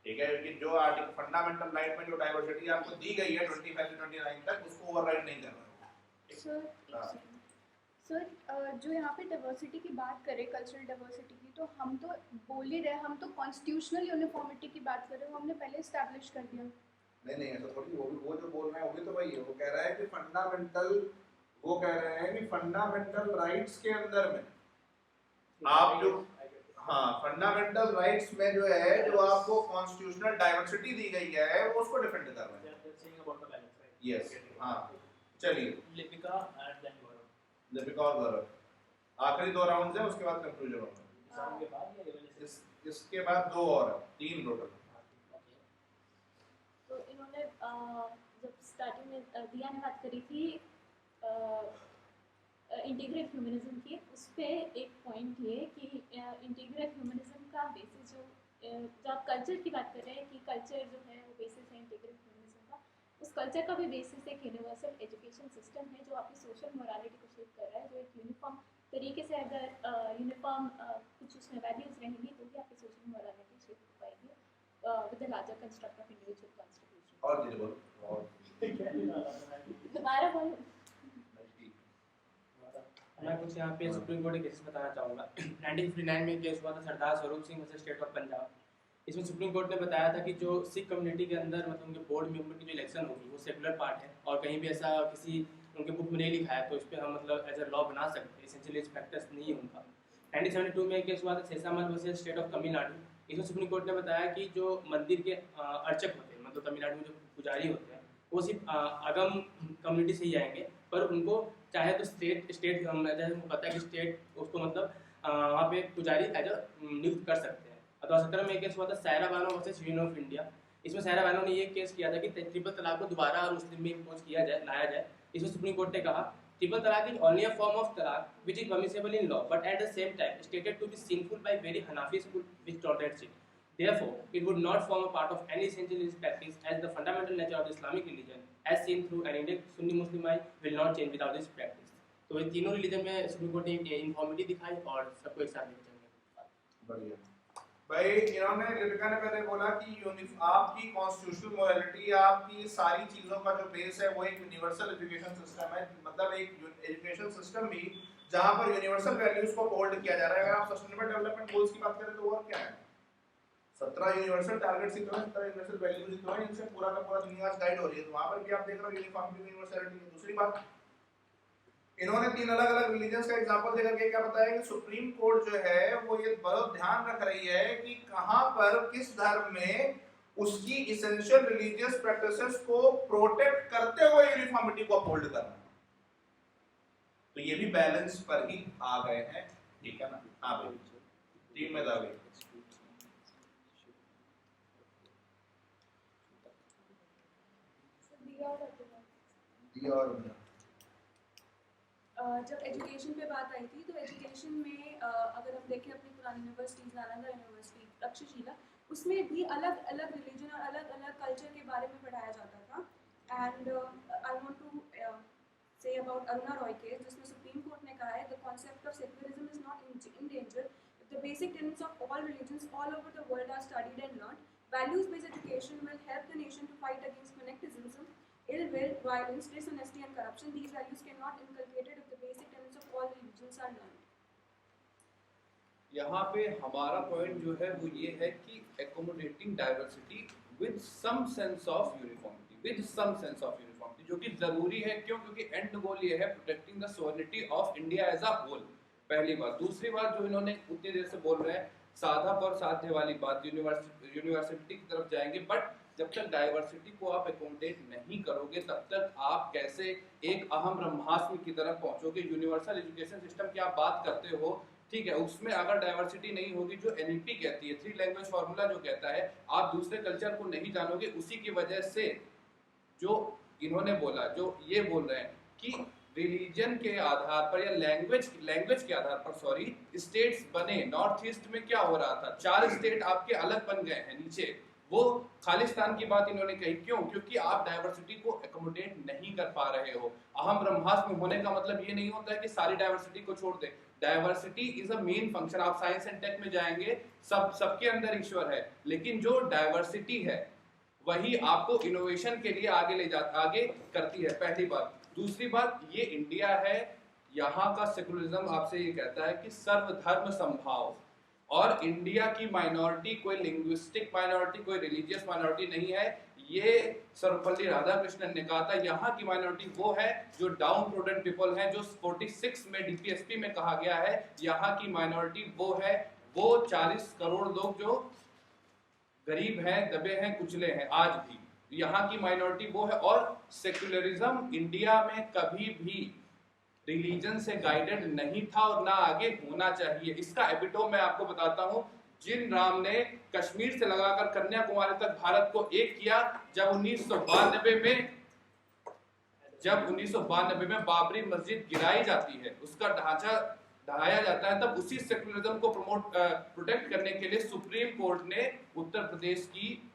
ठीक है, क्योंकि जो आर्टिकल फंडामेंटल राइट में जो डाइवर्सिटी आपको दी गई है 25 से 29 तक, उसको ओवरराइड नहीं कर रहा है। सर जो यहाँ पे डाइवर्सिटी की बात करें, कल्चरल डाइवर्सिटी की, तो हम तो बोल ही रहे, हम तो कॉन्स्टिट्यूशनल यूनिफॉर्मिटी की बात कर रहे हैं, वो हमने पहले इस्टेब्लिश कर दिया। नहीं ऐसा थोड़ी, वो जो बोल रहे हैं वो भी तो वही है। वो कह रहा है कि फंडामेंटल राइट्स के अंदर में आप जो फंडामेंटल राइट्स में जो है जो आपको कॉन्स्टिट्यूशनल डाइवर्सिटी दी गई है वो उसको डिफेंड कर रहे हैं। यस हाँ, चलिए लिपिका और गौरव आखिरी 2 राउंड्स हैं, उसके बाद कंक्लूजन होगा। इसके बाद 2 और 3 टोटल। तो इन्होंने जब स्टार्टिंग में दिया ने बात करी थी इंटीग्रेट ह्यूमनिज्म की, उस पर एक पॉइंट ये कि इंटीग्रेट ह्यूमनिज्म का बेसिस जो आप कल्चर की बात कर रहे हैं कि कल्चर जो है वो बेसिस है इंटीग्रेट ह्यूमनिज्म का, उस कल्चर का भी बेसिस एक यूनिवर्सल एजुकेशन सिस्टम है जो आपकी सोशल मोरालिटी को शेप कर रहा है, जो एक यूनिफॉर्म तरीके से अगर यूनिफॉर्म कुछ उसमें वैल्यूज रहेंगी तो भी आपकी सोशल मोरालिटी शेप हो पाएगी with the larger construct of individual constitution. और धीरे बोलो, दोबारा बोलो। मैं कुछ यहाँ पे सुप्रीम कोर्ट के केसेस बताना चाहूँगा। 1959 में केस हुआ था सरदार Swaroop Singh versus state of Punjab. इसमें सुप्रीम कोर्ट ने बताया था कि जो सिख कम्युनिटी के अंदर मतलब उनके बोर्ड मेंबर की जो इलेक्शन होगी वो सेकुलर पार्ट है और कहीं भी ऐसा किसी उनके बुक में नहीं लिखा है तो इस पर हम मतलब एज अ लॉ बना सकते हैं, एसेंशियली प्रैक्टिस नहीं है उनका। 1972 में एक केस हुआ था शेषामल वर्सेस स्टेट ऑफ तमिलनाडु। इसमें सुप्रीम कोर्ट ने बताया कि जो मंदिर के अर्चक होते हैं, मतलब तमिलनाडु में जो पुजारी होते हैं, वो सिर्फ अगम कम्युनिटी से ही आएंगे, पर उनको चाहे तो स्टेट जैसे उनको पता है कि स्टेट उसको मतलब वहाँ पे पुजारी एज अ नियुक्त कर सकते हैं। 2017 में एक केस हुआ था Saira Bano versus union of India. इसमें सायरा बानो ने ये केस किया था कि ट्रिपल तलाक को दोबारा मुस्लिम में इम्पोज किया जाए, लाया जाए। इसमें सुप्रीम कोर्ट ने कहा triple talaq is only a form of talaq which is permissible in law but at the same time stated to be sinful by very Hanafi school which tolerates it. Therefore, it would not form a part of any essential religious practice as the fundamental nature of the Islamic religion, as seen through an index Sunni Muslimai, will not change without this practice. तो ये तीनों religion में supreme court ने uniformity दिखाई और सबको एक साथ लेकर चल गए। बढ़िया भाई इन्होंने लिपिका ने पहले बोला कि आपकी कॉन्स्टिट्यूशनल मोरालिटी, आपकी सारी चीजों का जो बेस है वो एक यूनिवर्सल एजुकेशन सिस्टम है, मतलब एक एजुकेशन सिस्टम भी जहां पर यूनिवर्सल वैल्यूज को होल्ड किया जा रहा है। अगर आप सस्टेनेबल डेवलपमेंट गोल्स की बात करें तो और क्या है, 17 यूनिवर्सल टारगेट्स ही तो है, 17 यूनिवर्सल वैल्यूज ही तो है, इनसे पूरा का पूरा दुनिया आज गाइड हो रही है। तो वहां पर भी आप देख रहे हो यूनिफॉर्मिटी यूनिवर्सलिटी। दूसरी बात, इन्होंने 3 अलग अलग रिलीजन्स का एग्जांपल देकर के क्या बताया कि सुप्रीम कोर्ट जो है वो ये बहुत ध्यान रख रही है कि कहां पर किस धर्म में उसकी इसेंशियल रिलीजियस प्रैक्टिसेस को प्रोटेक्ट करते हुए यूनिफॉर्मिटी को अपहोल्ड करना। तो ये भी बैलेंस पर ही आ गए हैं, ठीक है ना। हाँ भाई, टीम में दावे और जब एजुकेशन पे बात आई थी तो एजुकेशन में अगर हम देखें अपनी पुरानी यूनिवर्सिटीज़, नालंदा यूनिवर्सिटी, तक्षशिला, उसमें भी अलग अलग रिलीजन और अलग अलग कल्चर के बारे में पढ़ाया जाता था। And I want to say about Aruna Roy case, जिसमें सुप्रीम कोर्ट ने कहा है the concept of secularism is not in danger if the basic tenets of all religions all over the world are studied and learned. Values based education will help the nation to fight against कनेक्टिज्म, ill will, violence, dishonesty and corruption. These values cannot inculcated if the basic tenets of all religions are learned. यहाँ पे हमारा point जो है वो ये है कि accommodating diversity with some sense of uniformity, जो कि जरूरी है। क्यों? क्योंकि एंड गोल ये है protecting the sovereignty of India as a whole, पहली बात। दूसरी बात जो इन्होंने उतनी देर से बोल रहे हैं, साधक और साध्य वाली बात, यूनिवर्सिटी की तरफ जाएंगे, बट जब तक डाइवर्सिटी को आप एकोमोडेट नहीं करोगे तब तक आप कैसे एक अहम ब्रह्मास्म की तरफ पहुंचोगे। यूनिवर्सल एजुकेशन सिस्टम की आप बात करते हो, ठीक है, उसमें अगर डाइवर्सिटी नहीं होगी, जो एनईपी कहती है, 3 लैंग्वेज फार्मूला जो कहता है, आप दूसरे कल्चर को नहीं जानोगे। उसी की वजह से जो इन्होंने बोला, जो ये बोल रहे हैं कि रिलीजन के आधार पर या लैंग्वेज के आधार पर स्टेट्स बने। नॉर्थ ईस्ट में क्या हो रहा था, 4 स्टेट आपके अलग बन गए हैं नीचे, वो खालिस्तान की बात इन्होंने कही। क्यों? क्योंकि आप डाइवर्सिटी को एकोमोडेट नहीं कर पा रहे हो। अहम ब्रह्मास्म होने का मतलब ये नहीं होता है कि सारी डाइवर्सिटी को छोड़ दे। Diversity is a main function. आप साइंस एंड टेक में जाएंगे, सबके अंदर ईश्वर है, लेकिन जो डाइवर्सिटी है वही आपको इनोवेशन के लिए आगे करती है, पहली बात। दूसरी बात, ये इंडिया है, यहाँ का सेकुलरिज्म आपसे ये कहता है कि सर्वधर्म संभाव, और इंडिया की माइनॉरिटी कोई लिंग्विस्टिक माइनॉरिटी, कोई रिलीजियस माइनॉरिटी नहीं है। ये सर्वपल्ली राधाकृष्णन ने कहा था, यहाँ की माइनॉरिटी वो है जो डाउन ट्रोडन पीपल हैं, जो 46 में डीपीएसपी में कहा गया है। यहाँ की माइनॉरिटी वो है, वो 40 करोड़ लोग जो गरीब हैं, दबे हैं, कुचले हैं आज भी, यहाँ की माइनॉरिटी वो है। और सेक्युलरिज्म इंडिया में कभी भी रिलीजन से गाइडेड नहीं था और ना आगे होना चाहिए। इसका एपिटोम मैं आपको बताता हूँ। जिन राम ने कश्मीर से लगाकर कन्याकुमारी तक भारत को एक किया, जब 1992 में बाबरी मस्जिद गिराई जाती है, उसका ढांचा ढहाया जाता है, तब उसी सेक्युलरिज्म को प्रोटेक्ट करने के लिए सुप्रीम कोर्ट ने उत्तर प्रदेश की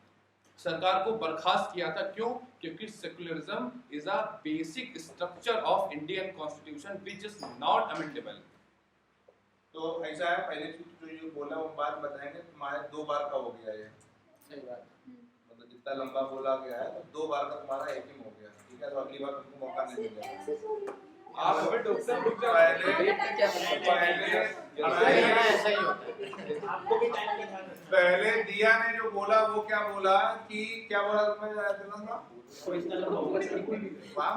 सरकार को बर्खास्त किया था। क्यों? क्योंकि secularism is a basic structure of Indian constitution which is not amendable. तो ऐसा है, पहले जो ये बोला वो बात बताएंगे, तुम्हारे 2 बार का हो गया ये, सही बात, मतलब जितना लंबा बोला गया है तो 2 बार का तुम्हारा एक ही हो गया, ठीक है। तो अगली बार तुमको मौका नहीं मिलेगा। आप अभी डॉक्टर रुक जाओ, पहले दिया ने जो बोला वो क्या बोला कि क्या बोला तुमने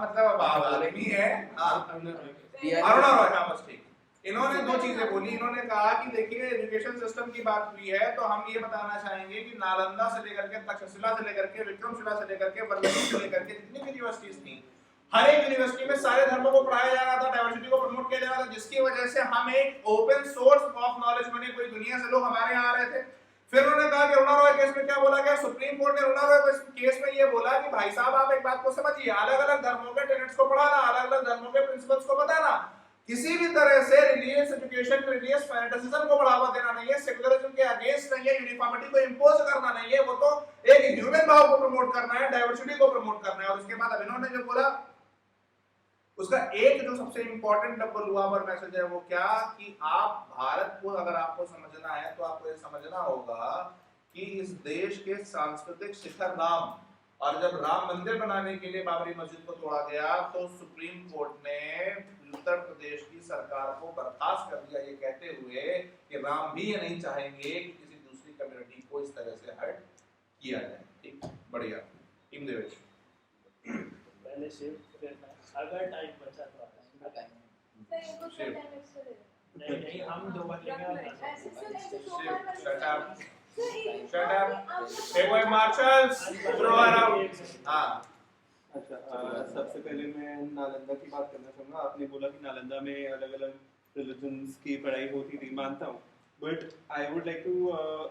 मतलब अब आदमी है अरुणा रॉय, हाँ बस ठीक। इन्होंने 2 चीजें बोली। इन्होंने कहा कि देखिए एजुकेशन सिस्टम की बात हुई है तो हम ये बताना चाहेंगे कि नालंदा से लेकर के तक्षशिला से लेकर के विक्रमशिला से लेकर के वल्लभी से लेकर के जितनी भी यूनिवर्सिटीज थी, हर एक यूनिवर्सिटी में सारे धर्मों को पढ़ाया जा रहा था, डाइवर्सिटी को प्रमोट किया जा रहा था, जिसकी वजह से हम एक ओपन सोर्स ऑफ नॉलेज बने। पूरी दुनिया से लोग हमारे यहाँ आ रहे थे। फिर उन्होंने कहा कि अरुणा रॉय केस में क्या बोला गया, सुप्रीम कोर्ट ने अरुणा रॉय केस में ये बोला कि भाई साहब आप एक बात को समझिए, अलग अलग धर्मों के टेनेट्स को पढ़ाना, अलग अलग धर्मों के प्रिंसिपल्स को बताना, किसी भी तरह से रिलीजियस एजुकेशन, रिलीजियस फैंटेसिज्म को बढ़ावा देना नहीं है, सेक्युलरिज्म के अगेंस्ट नहीं है, यूनिफॉर्मिटी को इंपोज करना नहीं है, वो तो एक ह्यूमन भाव को प्रमोट करना है, डाइवर्सिटी को प्रमोट करना है। और उसके बाद अब इन्होंने जो बोला उसका एक जो सबसे इंपॉर्टेंट डबल हुआ पर मैसेज है वो क्या कि आप भारत को अगर आपको समझना है तो आपको ये समझना होगा कि इस देश के सांस्कृतिक शिखर राम, और जब राम मंदिर बनाने के लिए बाबरी मस्जिद को तोड़ा गया तो सुप्रीम कोर्ट ने उत्तर प्रदेश की सरकार को बर्खास्त कर दिया, ये कहते हुए कि राम भी ये नहीं चाहेंगे कि किसी दूसरी कम्युनिटी को इस तरह से हर्ट किया जाए। ठीक, बढ़िया टीम दे पहले शिफ्ट करना है, अगर टाइम बचा तो नहीं हम 2 बार लेंगे मार्शल्स थ्रो अराउंड। हां अच्छा, सबसे पहले मैं नालंदा की बात करना चाहूँगा। आपने बोला कि नालंदा में अलग अलग रिलीजन्स की पढ़ाई होती थी, मानता हूँ, but I would like to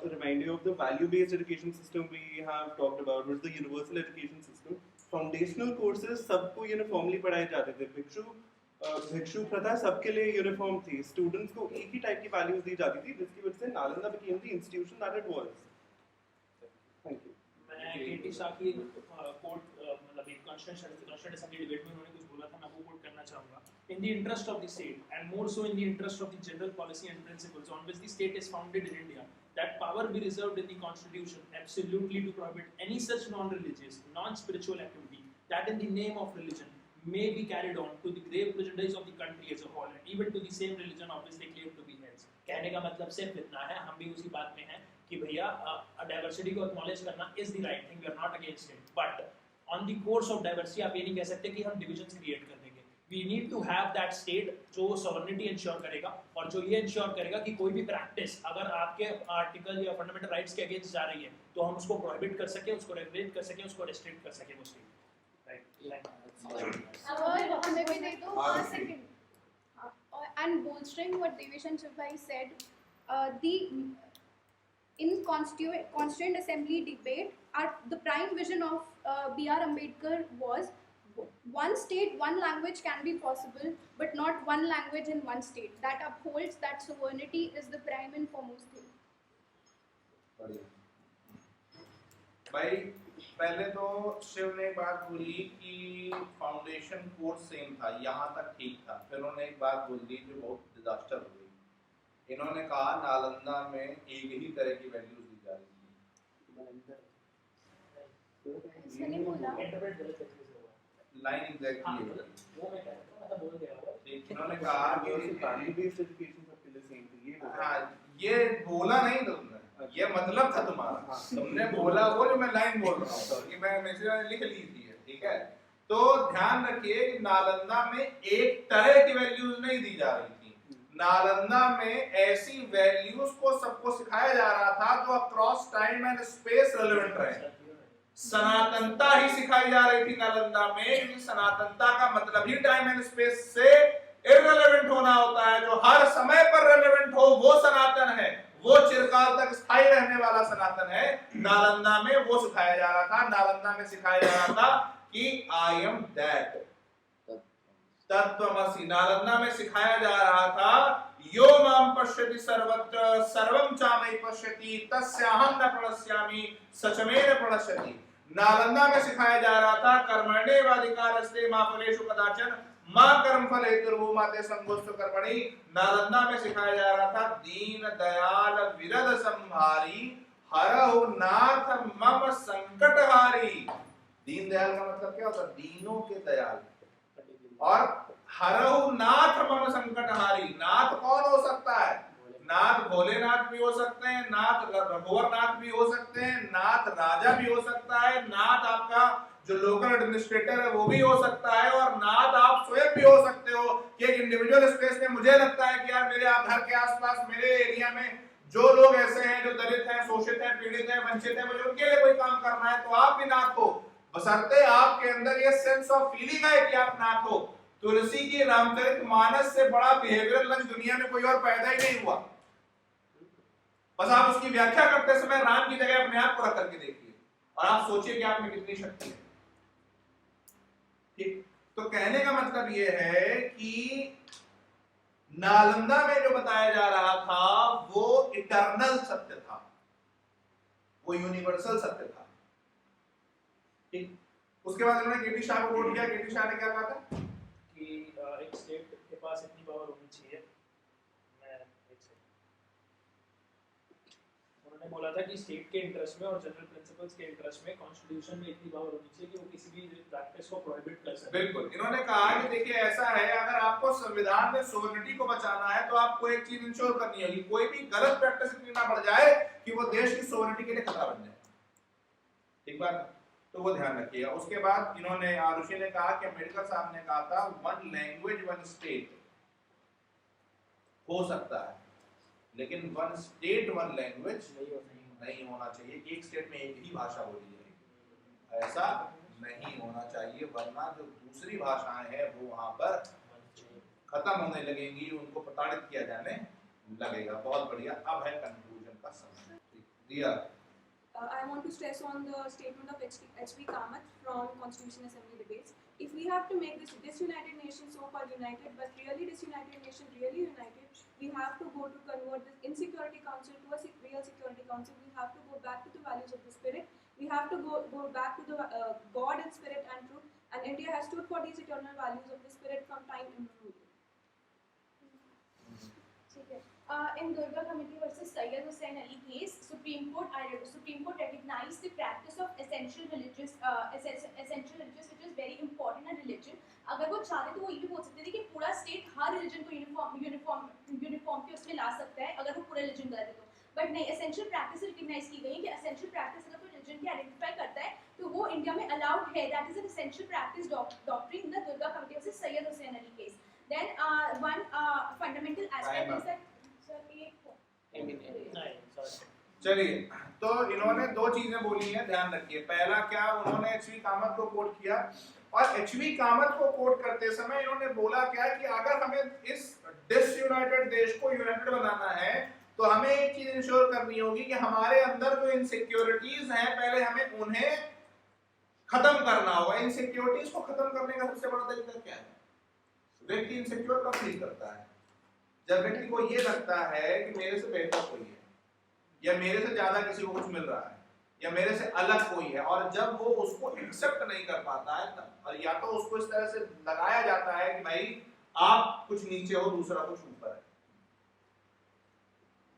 remind you of the value based education system we have talked about, which is the universal education system. Foundational courses सबको यूनिफॉर्मली पढ़ाए जाते थे। भिक्षु प्रथा सबके लिए यूनिफॉर्म थी, स्टूडेंट्स को एक ही टाइप की वैल्यूज दी जाती थी, जिसकी वजह से Nalanda became the institution that it was. Thank you. मैं केटी शाह की कोट मतलब एक कॉन्स्टिट्यूशन असेंबली डिबेट में उन्होंने कुछ बोला था, मैं वो कोट करना चाहूंगा। In the interest of the state and more so in the interest of the general policy and principles on which the state is founded in India, that power be reserved in the constitution absolutely to prohibit any such non-religious, non-spiritual activity that in the name of religion may be carried on to the grave prejudice of the country as a whole and even to the same religion of which they claim to be heads। कहने का मतलब सिर्फ इतना है, हम भी उसी बात में हैं कि भैया डाइवर्सिटी को एक्नॉलेज करना is the right thing, we are not against it, but on the course of diversity आप ये नहीं कह सकते कि हम डिविजन्स क्रिएट कर देंगे। We need to have that state जो सॉवरेनिटी इंश्योर करेगा और जो ये इंश्योर करेगा कि कोई भी प्रैक्टिस अगर आपके आर्टिकल या फंडामेंटल राइट्स के अगेंस्ट जा रही है तो हम उसको प्रोहिबिट कर सके, उसको रेगुलेट कर सके, उसको रेस्ट्रिक्ट कर सके वो स्टेट। और हमें भी दे दो 5 second. And bolstering what Deveshan Bhai said, in Constituent Assembly debate, the prime vision of B.R. Ambedkar was one state, one language can be possible, but not one language in one state. That upholds that sovereignty is the prime and foremost thing. भाई पहले तो शिव ने एक बात बोली कि foundation course same था, यहाँ तक ठीक था, फिर उन्होंने एक बात बोल दी जो बहुत डिजास्टर हो गई। इन्होंने कहा नालंदा में एक ही तरह की वैल्यूज दी जा रही थी। लाइन एग्जैक्टली वो मैं कह रहा हूं, बोल गया वो। इन्होंने कहा कि वैल्यू बेस्ड एजुकेशन सबके लिए सेम थी, ये हाँ, ये बोला नहीं तुमने, ये मतलब था तुम्हारा, तुमने बोला वो जो मैं लाइन बोल रहा हूँ कि मैं मैसेज लिख ली थी, ठीक है। तो ध्यान रखिए कि नालंदा में एक तरह की वैल्यूज नहीं दी जा रही थी, नालंदा में ऐसी वैल्यूज को सबको सिखाया जा रहा था जो across time and space relevant रहे। सनातनता ही सिखाई जा रही थी नालंदा में, क्योंकि सनातनता का मतलब ही टाइम एंड स्पेस से इररिलेवेंट होना होता है, जो हर समय पर रेलेवेंट हो वो सनातन है, वो चिरकाल तक स्थायी रहने वाला सनातन है। नालंदा में वो सिखाया जा रहा था, नालंदा में सिखाया जा रहा था कि आई एम दैट तत्वमसि। नालंदा में सिखाया जा रहा था यो माम पश्यति सर्वत्र सर्वं चामयि पश्यति तस्याहं न प्रणश्यामि सचमेन प्रणश्यति। नालंदा में सिखाया जा रहा था कर्मण्येवाधिकारस्ते मा फलेषु कदाचन मां कर्मफल हेतुर्भुः मा ते संगोष्ठ कर्मणि। नालंदा में सिखाया जा रहा था दीन दयाल विरद संहारी हरहु नाथ मम संकटहारी। दीन दयाल का मतलब क्या होता है? दीनों के दयाल। और हरहु नाथ मम संकटहारी, नाथ कौन हो सकता है? नाथ भोलेनाथ भी हो सकते हैं, नाथ रघुवरनाथ भी हो सकते हैं, नाथ राजा भी हो सकता है, नाथ आपका जो लोकल एडमिनिस्ट्रेटर है वो भी हो सकता है, और नाथ आप स्वयं भी हो सकते हो कि एक इंडिविजुअल स्पेस में मुझे लगता है कि यार मेरे घर के आसपास मेरे एरिया में जो लोग ऐसे हैं जो दलित हैं, शोषित हैं, पीड़ित हैं, वंचित हैं, मुझे उनके लिए कोई काम करना है, तो आप भी नाथ हो, बशर्ते आपके अंदर ये सेंस ऑफ फीलिंग है कि आप नाथ हो। तुलसी की रामचरितमानस से बड़ा बिहेवियरल लंच दुनिया में कोई और पैदा ही नहीं हुआ। बस आप उसकी व्याख्या करते समय राम की जगह अपने आप को रख करके देखिए और आप सोचिए कि आप में कितनी शक्ति है। ठीक, तो कहने का मतलब ये है कि नालंदा में जो बताया जा रहा था वो इटर्नल सत्य था, वो यूनिवर्सल सत्य था। ठीक, उसके बाद उन्होंने केटी शाह को वोट किया। केटी शाह ने क्या कहा था कि एक स्टेट के पास इतनी पावर होनी चाहिए। मैं एक सेकंड, उन्होंने बोला था कि स्टेट के इंटरेस्ट में और जनरल प्रिंसिपल्स के इंटरेस्ट में कॉन्स्टिट्यूशन में इतनी पावर होनी चाहिए कि वो किसी भी प्रैक्टिस को प्रोहिबिट कर सके। बिल्कुल, इन्होंने कहा कि देखिए ऐसा है, अगर आपको संविधान में सोवरेनिटी को बचाना है तो आपको एक चीज इंश्योर करनी होगी, कोई भी गलत प्रैक्टिस इतनी ना बढ़ जाए कि वो देश की सोवरेनिटी के लिए खतरा बन जाए। ठीक बात, तो वो ध्यान रखिएगा। उसके बाद इन्होंने आरुषि ने कहा कि अम्बेडकर साहब ने कहा था वन लैंग्वेज वन स्टेट हो सकता है, लेकिन वन स्टेट वन लैंग्वेज नहीं होना चाहिए। एक स्टेट में एक ही भाषा बोली जाएगी, ऐसा नहीं होना चाहिए, वरना जो दूसरी भाषाएं हैं वो वहां पर खत्म होने लगेंगी, उनको प्रताड़ित किया जाने लगेगा। बहुत बढ़िया, अब है कंक्लूजन का समय। दिया I want to stress on the statement of H.V. Kamath from Constitution Assembly debates. If we have to make this disunited nation so-called united, but really disunited nation really united, we have to go to convert this insecurity council to a real security council. We have to go back to the values of the spirit. We have to go back to the God and spirit and truth. And India has stood for these eternal values of the spirit from time immemorial. In Durga Committee versus Syed Hussain Ali case, Supreme Court recognized the practice of essential religious which is very important in religion. अगर वो चाहे तो वो ये भी बोल सकते थे कि पूरा स्टेट हर रिलीजन को यूनिफॉर्म के उसमें ला सकता है अगर वो पूरा रिलीजन करे तो, बट नहीं, एसेंशियल प्रैक्टिस रिकग्नाइज की गई है कि एसेंशियल प्रैक्टिस अगर कोई रिलीजन की आइडेंटिफाई करता है तो वो इंडिया में अलाउड है। That is an essential practice doctrine in the Durga committee versus Syed Hussain Ali case. Then one fundamental aspect is that चलिए, तो इन्होंने दो चीजें बोली हैं, ध्यान रखिए। पहला क्या, उन्होंने एचवी कामत को कोट किया, और एचवी कामत को कोट करते समय इन्होंने बोला क्या कि अगर हमें इस डिसयूनाइटेड देश को यूनाइटेड बनाना है तो हमें एक चीज इंश्योर करनी होगी कि हमारे अंदर जो इनसिक्योरिटीज हैं पहले हमें उन्हें खत्म करना होगा। इनसिक्योरिटीज को खत्म करने का सबसे बड़ा तरीका क्या है? व्यक्ति इनसिक्योर कब फील करता है? जब व्यक्ति को ये लगता है कि मेरे से बेहतर कोई है, या मेरे से ज्यादा किसी को कुछ मिल रहा है, या मेरे से अलग कोई है, और जब वो उसको एक्सेप्ट नहीं कर पाता है तब, और या तो उसको इस तरह से लगाया जाता है कि भाई आप कुछ नीचे हो, दूसरा कुछ ऊपर है।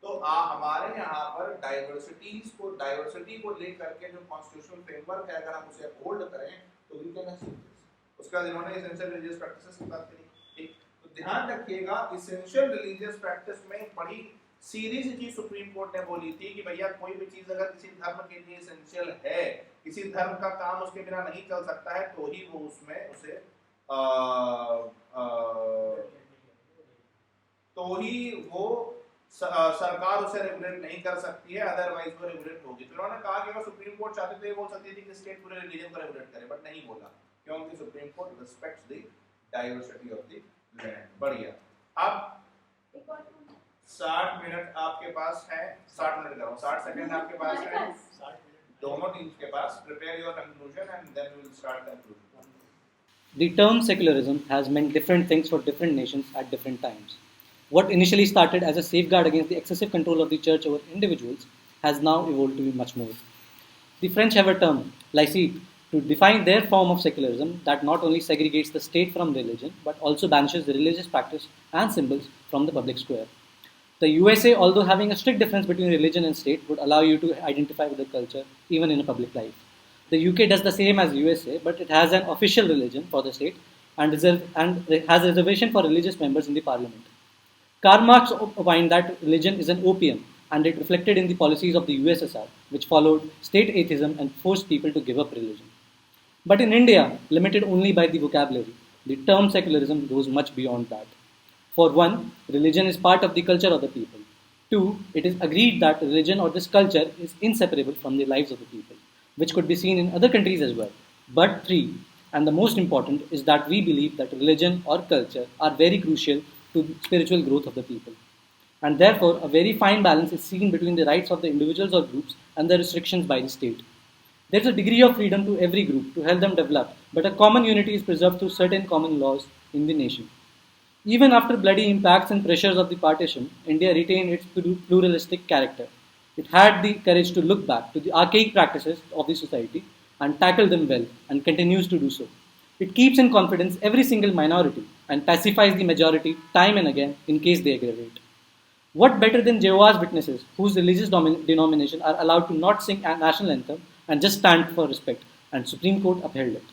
तो हमारे यहाँ पर डाइवर्सिटी को लेकर के जो कॉन्स्टिट्यूशनल फ्रेमवर्क है, अगर हम उसे होल्ड करें तो वी कैन अचीव दिस। उसके बाद इन्होंने एसेंशियल रिलीजियस प्रैक्टिसेस की बात करी। ठीक, तो ध्यान रखिएगा, एसेंशियल रिलीजियस प्रैक्टिस में बड़ी सीधी सी चीज सुप्रीम कोर्ट ने बोली थी कि भैया कोई भी चीज अगर किसी धर्म के लिए एसेंशियल है, किसी धर्म का काम उसके बिना नहीं चल सकता है, तो ही वो उसमें उसे तो ही वो सरकार उसे रेगुलेट नहीं कर सकती है, अदरवाइज वो रेगुलेट होगी। तो उन्होंने कहा कि अगर सुप्रीम कोर्ट चाहते तो ये बोल सकती थी कि स्टेट पूरे रिलीजन को रेगुलेट करे, बट नहीं बोला, क्योंकि supreme court respects the diversity of the land. बढ़िया, अब 60 मिनट आपके पास है, 60 मिनट करो, 60 सेकंड आपके पास है, दोनों टीम्स के पास। Prepare your conclusion and then we will start conclusion. The term secularism has meant different things for different nations at different times. What initially started as a safeguard against the excessive control of the church over individuals has now evolved to be much more. The French have a term, laïcité, to define their form of secularism that not only segregates the state from religion but also banishes the religious practice and symbols from the public square. The USA, although having a strict difference between religion and state, would allow you to identify with the culture even in a public life. The UK does the same as USA, but it has an official religion for the state and has reservation for religious members in the parliament. Karl Marx opined that religion is an opium, and it reflected in the policies of the USSR, which followed state atheism and forced people to give up religion. But in India, limited only by the vocabulary, the term secularism goes much beyond that. For one, religion is part of the culture of the people. Two, it is agreed that religion or this culture is inseparable from the lives of the people, which could be seen in other countries as well. But three, and the most important, is that we believe that religion or culture are very crucial to the spiritual growth of the people. And therefore, a very fine balance is seen between the rights of the individuals or groups and the restrictions by the state. There is a degree of freedom to every group to help them develop, but a common unity is preserved through certain common laws in the nation. Even after bloody impacts and pressures of the partition, India retained its pluralistic character. It had the courage to look back to the archaic practices of the society and tackle them well, and continues to do so. It keeps in confidence every single minority and pacifies the majority time and again in case they aggravate. What better than Jehovah's Witnesses, whose religious denomination are allowed to not sing a national anthem and just stand for respect, and Supreme Court upheld it.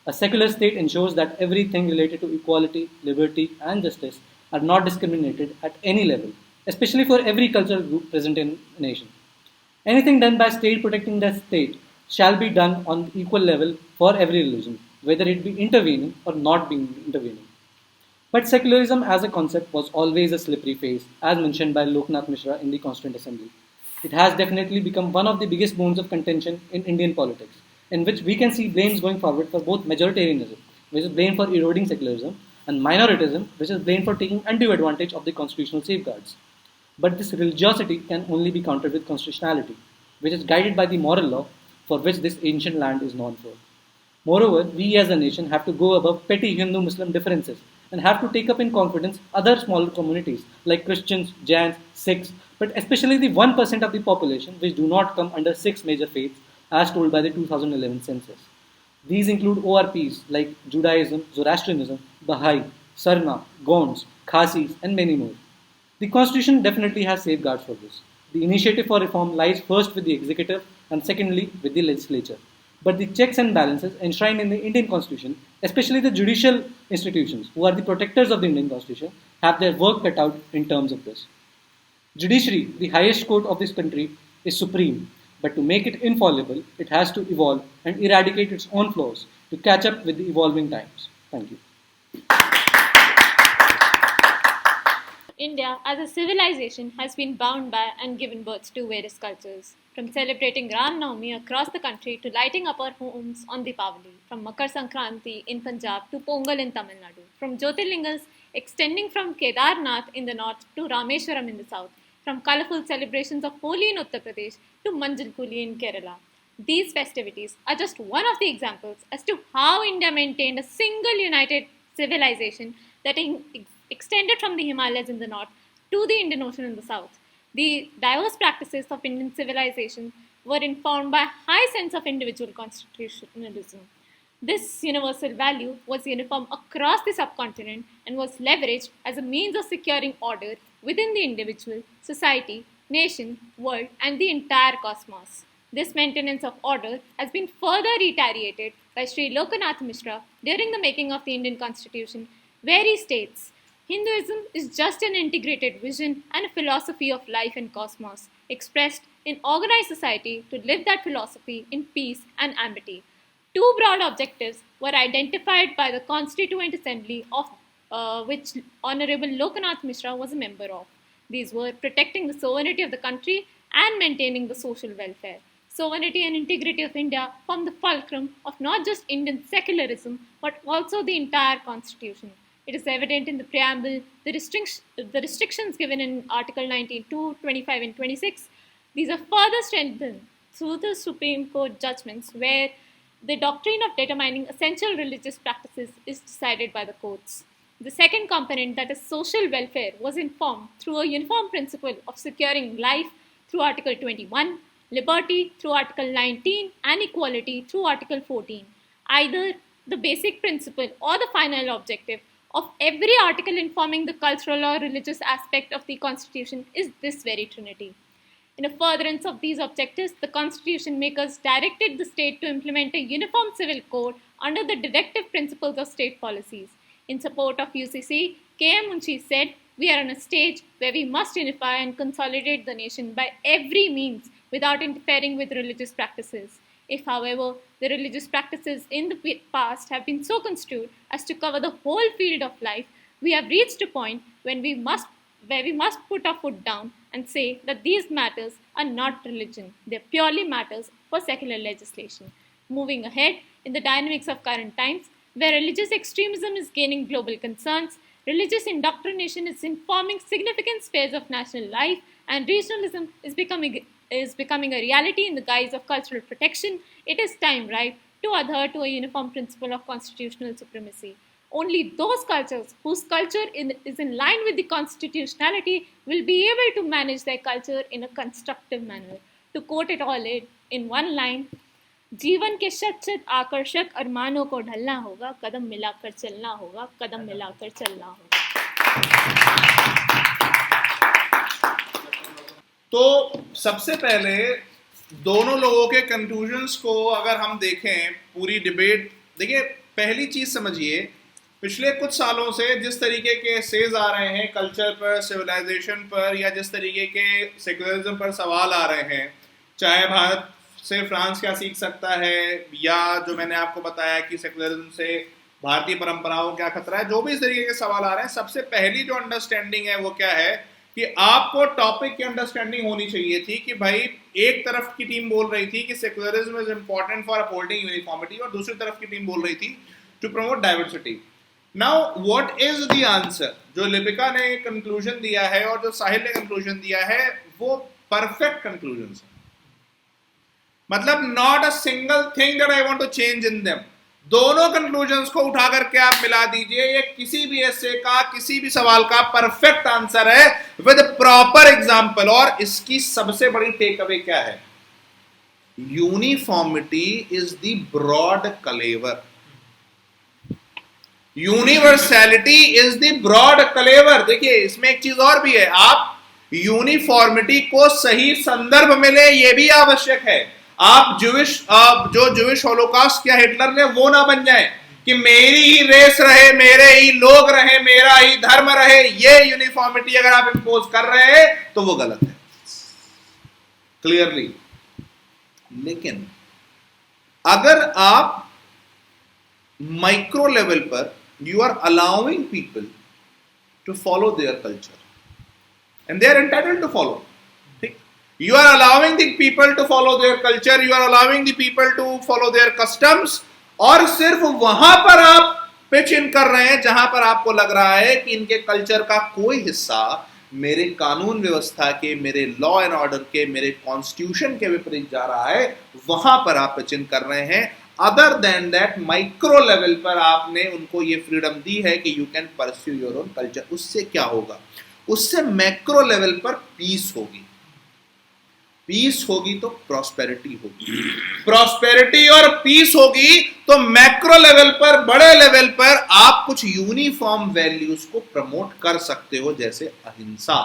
A secular state ensures that everything related to equality, liberty, and justice are not discriminated at any level, especially for every cultural group present in a nation. Anything done by state protecting the state shall be done on equal level for every religion, whether it be intervening or not being intervening. But secularism as a concept was always a slippery phase, as mentioned by Loknath Mishra in the Constituent Assembly. It has definitely become one of the biggest bones of contention in Indian politics, in which we can see blames going forward for both majoritarianism, which is blamed for eroding secularism, and minoritism, which is blamed for taking undue advantage of the constitutional safeguards. But this religiosity can only be countered with constitutionality, which is guided by the moral law for which this ancient land is known for. Moreover, we as a nation have to go above petty Hindu-Muslim differences and have to take up in confidence other smaller communities like Christians, Jains, Sikhs, but especially the 1% of the population which do not come under 6 major faiths as told by the 2011 census. These include ORPs like Judaism, Zoroastrianism, Baha'i, Sarna, Gonds, Khasis, and many more. The Constitution definitely has safeguards for this. The initiative for reform lies first with the executive and secondly with the legislature. But the checks and balances enshrined in the Indian Constitution, especially the judicial institutions, who are the protectors of the Indian Constitution, have their work cut out in terms of this. Judiciary, the highest court of this country, is supreme, but to make it infallible, it has to evolve and eradicate its own flaws to catch up with the evolving times. Thank you. India as a civilization has been bound by and given birth to various cultures. From celebrating Ram Navami across the country to lighting up our homes on Deepavali, from Makar Sankranti in Punjab to Pongal in Tamil Nadu, from Jyotirlingas extending from Kedarnath in the north to Rameshwaram in the south, from colourful celebrations of Holi in Uttar Pradesh to Manjal Kuli in Kerala. These festivities are just one of the examples as to how India maintained a single united civilization that extended from the Himalayas in the north to the Indian Ocean in the south. The diverse practices of Indian civilization were informed by a high sense of individual constitutionalism. This universal value was uniform across the subcontinent and was leveraged as a means of securing order within the individual, society, nation, world, and the entire cosmos. This maintenance of order has been further reiterated by Sri Loknath Mishra during the making of the Indian Constitution, where he states, Hinduism is just an integrated vision and a philosophy of life and cosmos, expressed in organized society to live that philosophy in peace and amity. Two broad objectives were identified by the Constituent Assembly of which Honorable Loknath Mishra was a member of. These were protecting the sovereignty of the country and maintaining the social welfare. Sovereignty and integrity of India form the fulcrum of not just Indian secularism but also the entire constitution. It is evident in the preamble, the restrictions given in Article 19(2), 25 and 26. These are further strengthened through the Supreme Court judgments where the doctrine of determining essential religious practices is decided by the courts. The second component, that is social welfare, was informed through a uniform principle of securing life through Article 21, liberty through Article 19, and equality through Article 14. Either the basic principle or the final objective of every article informing the cultural or religious aspect of the Constitution is this very trinity. In a furtherance of these objectives, the Constitution makers directed the state to implement a uniform civil code under the directive principles of state policies. In support of UCC, K.M. Munshi said, "We are on a stage where we must unify and consolidate the nation by every means without interfering with religious practices. If, however, the religious practices in the past have been so construed as to cover the whole field of life, we have reached a point where we must put our foot down and say that these matters are not religion. They are purely matters for secular legislation." Moving ahead, in the dynamics of current times, where religious extremism is gaining global concerns, religious indoctrination is informing significant spheres of national life, and regionalism is becoming a reality in the guise of cultural protection, it is time ripe to adhere to a uniform principle of constitutional supremacy. Only those cultures whose culture is in line with the constitutionality will be able to manage their culture in a constructive manner. To quote it all in one line, जीवन के शत शत आकर्षक अरमानों को ढलना होगा, कदम मिलाकर चलना होगा, कदम मिलाकर चलना होगा। तो सबसे पहले दोनों लोगों के कंक्लूजन्स को अगर हम देखें, पूरी डिबेट देखिए, पहली चीज समझिए, पिछले कुछ सालों से जिस तरीके के सेज आ रहे हैं कल्चर पर, सिविलाइजेशन पर, या जिस तरीके के सेक्युलरिज्म पर सवाल आ रहे हैं, चाहे भारत से फ्रांस क्या सीख सकता है, या जो मैंने आपको बताया कि सेक्युलरिज्म से भारतीय परंपराओं क्या खतरा है, जो भी इस तरीके के सवाल आ रहे हैं, सबसे पहली जो अंडरस्टैंडिंग है वो क्या है कि आपको टॉपिक की अंडरस्टैंडिंग होनी चाहिए थी कि भाई एक तरफ की टीम बोल रही थी कि secularism is important for upholding uniformity, और दूसरी तरफ की टीम बोल रही थी to promote diversity. Now what is the answer? जो लिपिका ने कंक्लूजन दिया है और जो साहिल ने कंक्लूजन दिया है वो परफेक्ट कंक्लूजन है। मतलब not a single thing that I want to change in them. दोनों कंक्लूजन्स को उठा करके आप मिला दीजिए, ये किसी भी एसे का, किसी भी सवाल का परफेक्ट आंसर है विद प्रॉपर एग्जांपल। और इसकी सबसे बड़ी टेक अवे क्या है? यूनिफॉर्मिटी इज द ब्रॉड कलेवर, यूनिवर्सैलिटी इज द ब्रॉड कलेवर। देखिए इसमें एक चीज और भी है, आप यूनिफॉर्मिटी को सही संदर्भ मिले ये भी आवश्यक है। आप जो जूविश होलोकॉस्ट किया हिटलर ने वो ना बन जाए कि मेरी ही रेस रहे, मेरे ही लोग रहे, मेरा ही धर्म रहे। ये यूनिफॉर्मिटी अगर आप इंपोज कर रहे हैं तो वो गलत है क्लियरली। लेकिन अगर आप माइक्रो लेवल पर you are allowing people to follow their culture and they are entitled to follow, you are allowing the people to follow their culture, you are allowing the people to follow their customs, और सिर्फ वहां पर आप pitch इन कर रहे हैं जहां पर आपको लग रहा है कि इनके कल्चर का कोई हिस्सा मेरे कानून व्यवस्था के, मेरे लॉ एंड ऑर्डर के, मेरे कॉन्स्टिट्यूशन के विपरीत जा रहा है, वहां पर आप पिच इन कर रहे हैं। Other than that micro level पर आपने उनको ये फ्रीडम दी है कि you can pursue your own culture. उससे क्या होगा? उससे मैक्रो लेवल पर पीस होगी, पीस होगी तो प्रॉस्पेरिटी होगी, प्रॉस्पेरिटी और पीस होगी तो मैक्रो लेवल पर, बड़े लेवल पर आप कुछ यूनिफॉर्म वैल्यूज को प्रमोट कर सकते हो, जैसे अहिंसा,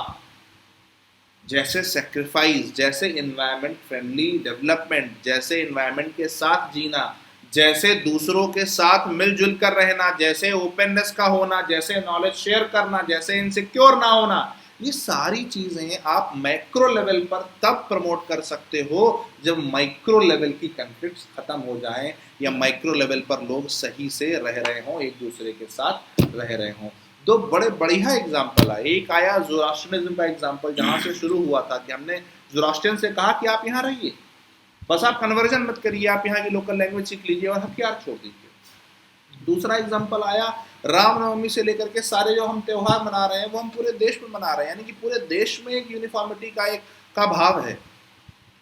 जैसे सैक्रिफाइस, जैसे एनवायरनमेंट फ्रेंडली डेवलपमेंट, जैसे एनवायरनमेंट के साथ जीना, जैसे दूसरों के साथ मिलजुल कर रहना, जैसे ओपननेस का होना, जैसे नॉलेज शेयर करना, जैसे इनसिक्योर ना होना। ये सारी चीजें आप मैक्रो लेवल पर तब प्रमोट कर सकते हो जब माइक्रो लेवल की कॉन्फ्लिक्ट्स खत्म हो जाएं, या माइक्रो लेवल पर लोग सही से रह रहे हों, एक दूसरे के साथ रह रहे हों। दो बड़े बढ़िया एग्जाम्पल आए। एक आया ज़ोरास्ट्रियनिज्म का एग्जाम्पल, जहां से शुरू हुआ था कि हमने ज़ोरास्ट्रियन से कहा कि आप यहाँ रहिए, बस आप कन्वर्जन मत करिए, आप यहाँ की लोकल लैंग्वेज सीख लीजिए और हथियार छोड़ दीजिए। दूसरा एग्जाम्पल आया रामनवमी से लेकर के सारे जो हम त्यौहार मना रहे हैं वो हम पूरे देश में मना रहे हैं, यानी कि पूरे देश में एक यूनिफॉर्मिटी का भाव है।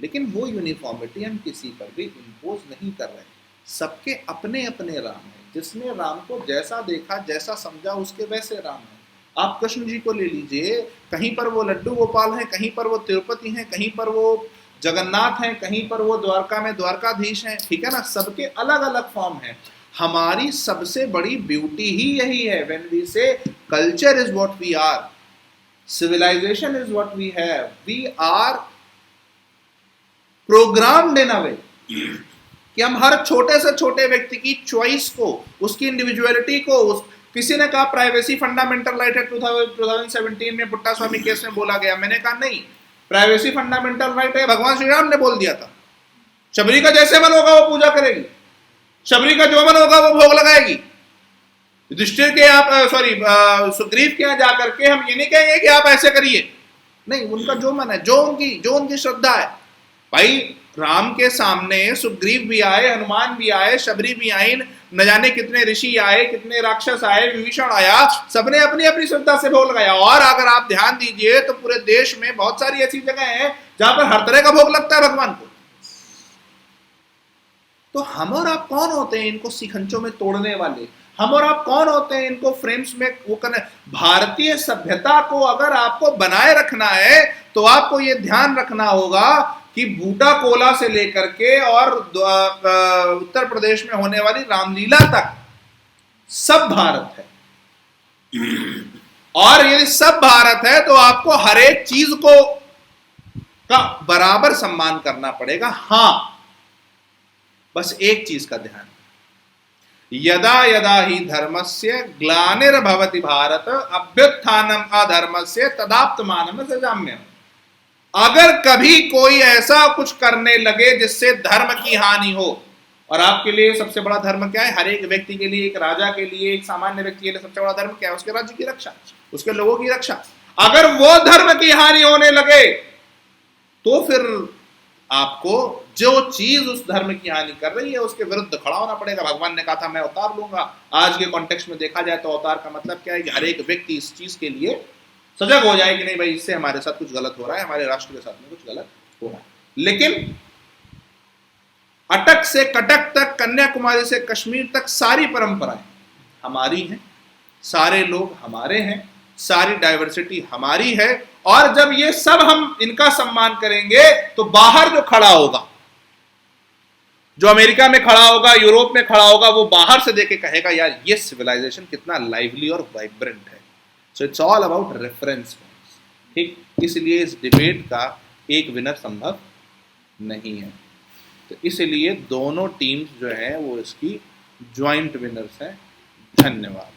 लेकिन वो यूनिफॉर्मिटी हम किसी पर भी इम्पोज नहीं कर रहे हैं। सबके अपने अपने राम हैं, जिसने राम को जैसा देखा, जैसा समझा, उसके वैसे राम हैं। आप कृष्ण जी को ले लीजिए, कहीं पर वो लड्डू गोपाल हैं, कहीं पर वो तिरुपति हैं, कहीं पर वो जगन्नाथ हैं, कहीं पर वो द्वारका में द्वारकाधीश हैं, ठीक है ना। सबके अलग अलग फॉर्म हैं। हमारी सबसे बड़ी ब्यूटी ही यही है, when we say culture is what we are, civilisation is what we have, we are programmed in a way कि हम हर छोटे से छोटे व्यक्ति की चॉइस को, उसकी इंडिविजुअलिटी को, किसी ने कहा प्राइवेसी फंडामेंटल राइट है, 2017 में पुट्टा स्वामी केस में बोला गया। मैंने कहा नहीं, प्राइवेसी फंडामेंटल राइट है, भगवान श्री राम ने बोल दिया था। शबरी का जैसे मन होगा वो पूजा करेगी, शबरी का जो मन होगा वो भोग लगाएगी। युधिष्ठिर के आप सुग्रीव के यहाँ जाकर के हम ये नहीं कहेंगे कि आप ऐसे करिए, नहीं, उनका जो मन है, जो उनकी श्रद्धा है। भाई राम के सामने सुग्रीव भी आए, हनुमान भी आए, शबरी भी आई, न जाने कितने ऋषि आए, कितने राक्षस आए, विभीषण आया, सबने अपनी अपनी श्रद्धा से भोग लगाया। और अगर आप ध्यान दीजिए तो पूरे देश में बहुत सारी ऐसी जगह हैं जहां पर हर तरह का भोग लगता है भगवान को। तो हम और आप कौन होते हैं इनको शिखंचों में तोड़ने वाले? हम और आप कौन होते हैं इनको फ्रेम्स में वो करने? भारतीय सभ्यता को अगर आपको बनाए रखना है तो आपको ये ध्यान रखना होगा कि बूटा कोला से लेकर के और उत्तर प्रदेश में होने वाली रामलीला तक सब भारत है, और यदि सब भारत है तो आपको हर एक चीज को का बराबर सम्मान करना पड़ेगा। हां, बस एक चीज का ध्यान, यदा यदा ही धर्मस्य ग्लानिर्भवति भारत अभ्युत्थानम अधर्मस्य तदाप्तमानम सजाम्यम। अगर कभी कोई ऐसा कुछ करने लगे जिससे धर्म की हानि हो, और आपके लिए सबसे बड़ा धर्म क्या है? हर एक व्यक्ति के लिए, एक राजा के लिए, एक सामान्य व्यक्ति के लिए सबसे बड़ा धर्म क्या है? उसके राज्य की रक्षा, उसके लोगों की रक्षा। अगर वो धर्म की हानि होने लगे तो फिर आपको जो चीज उस धर्म की हानि कर रही है उसके विरुद्ध खड़ा होना पड़ेगा। भगवान ने कहा था मैं अवतार लूंगा। आज के कॉन्टेक्स्ट में देखा जाए तो अवतार का मतलब क्या है? कि हर एक व्यक्ति इस चीज के लिए सजग हो जाए कि नहीं भाई, इससे हमारे साथ कुछ गलत हो रहा है, हमारे राष्ट्र के साथ में कुछ गलत हो रहा है। लेकिन अटक से कटक तक, कन्याकुमारी से कश्मीर तक सारी परंपराएं हमारी हैं, सारे लोग हमारे हैं, सारी डाइवर्सिटी हमारी है। और जब ये सब हम इनका सम्मान करेंगे तो बाहर जो खड़ा होगा, जो अमेरिका में खड़ा होगा, यूरोप में खड़ा होगा, वो बाहर से देख के कहेगा यार ये सिविलाइजेशन कितना लाइवली और वाइब्रेंट है। So it's all about reference points. ठीक, इसलिए इस डिबेट का एक विनर संभव नहीं है। तो इसलिए दोनों टीम्स जो है वो इसकी ज्वाइंट विनर्स हैं। धन्यवाद।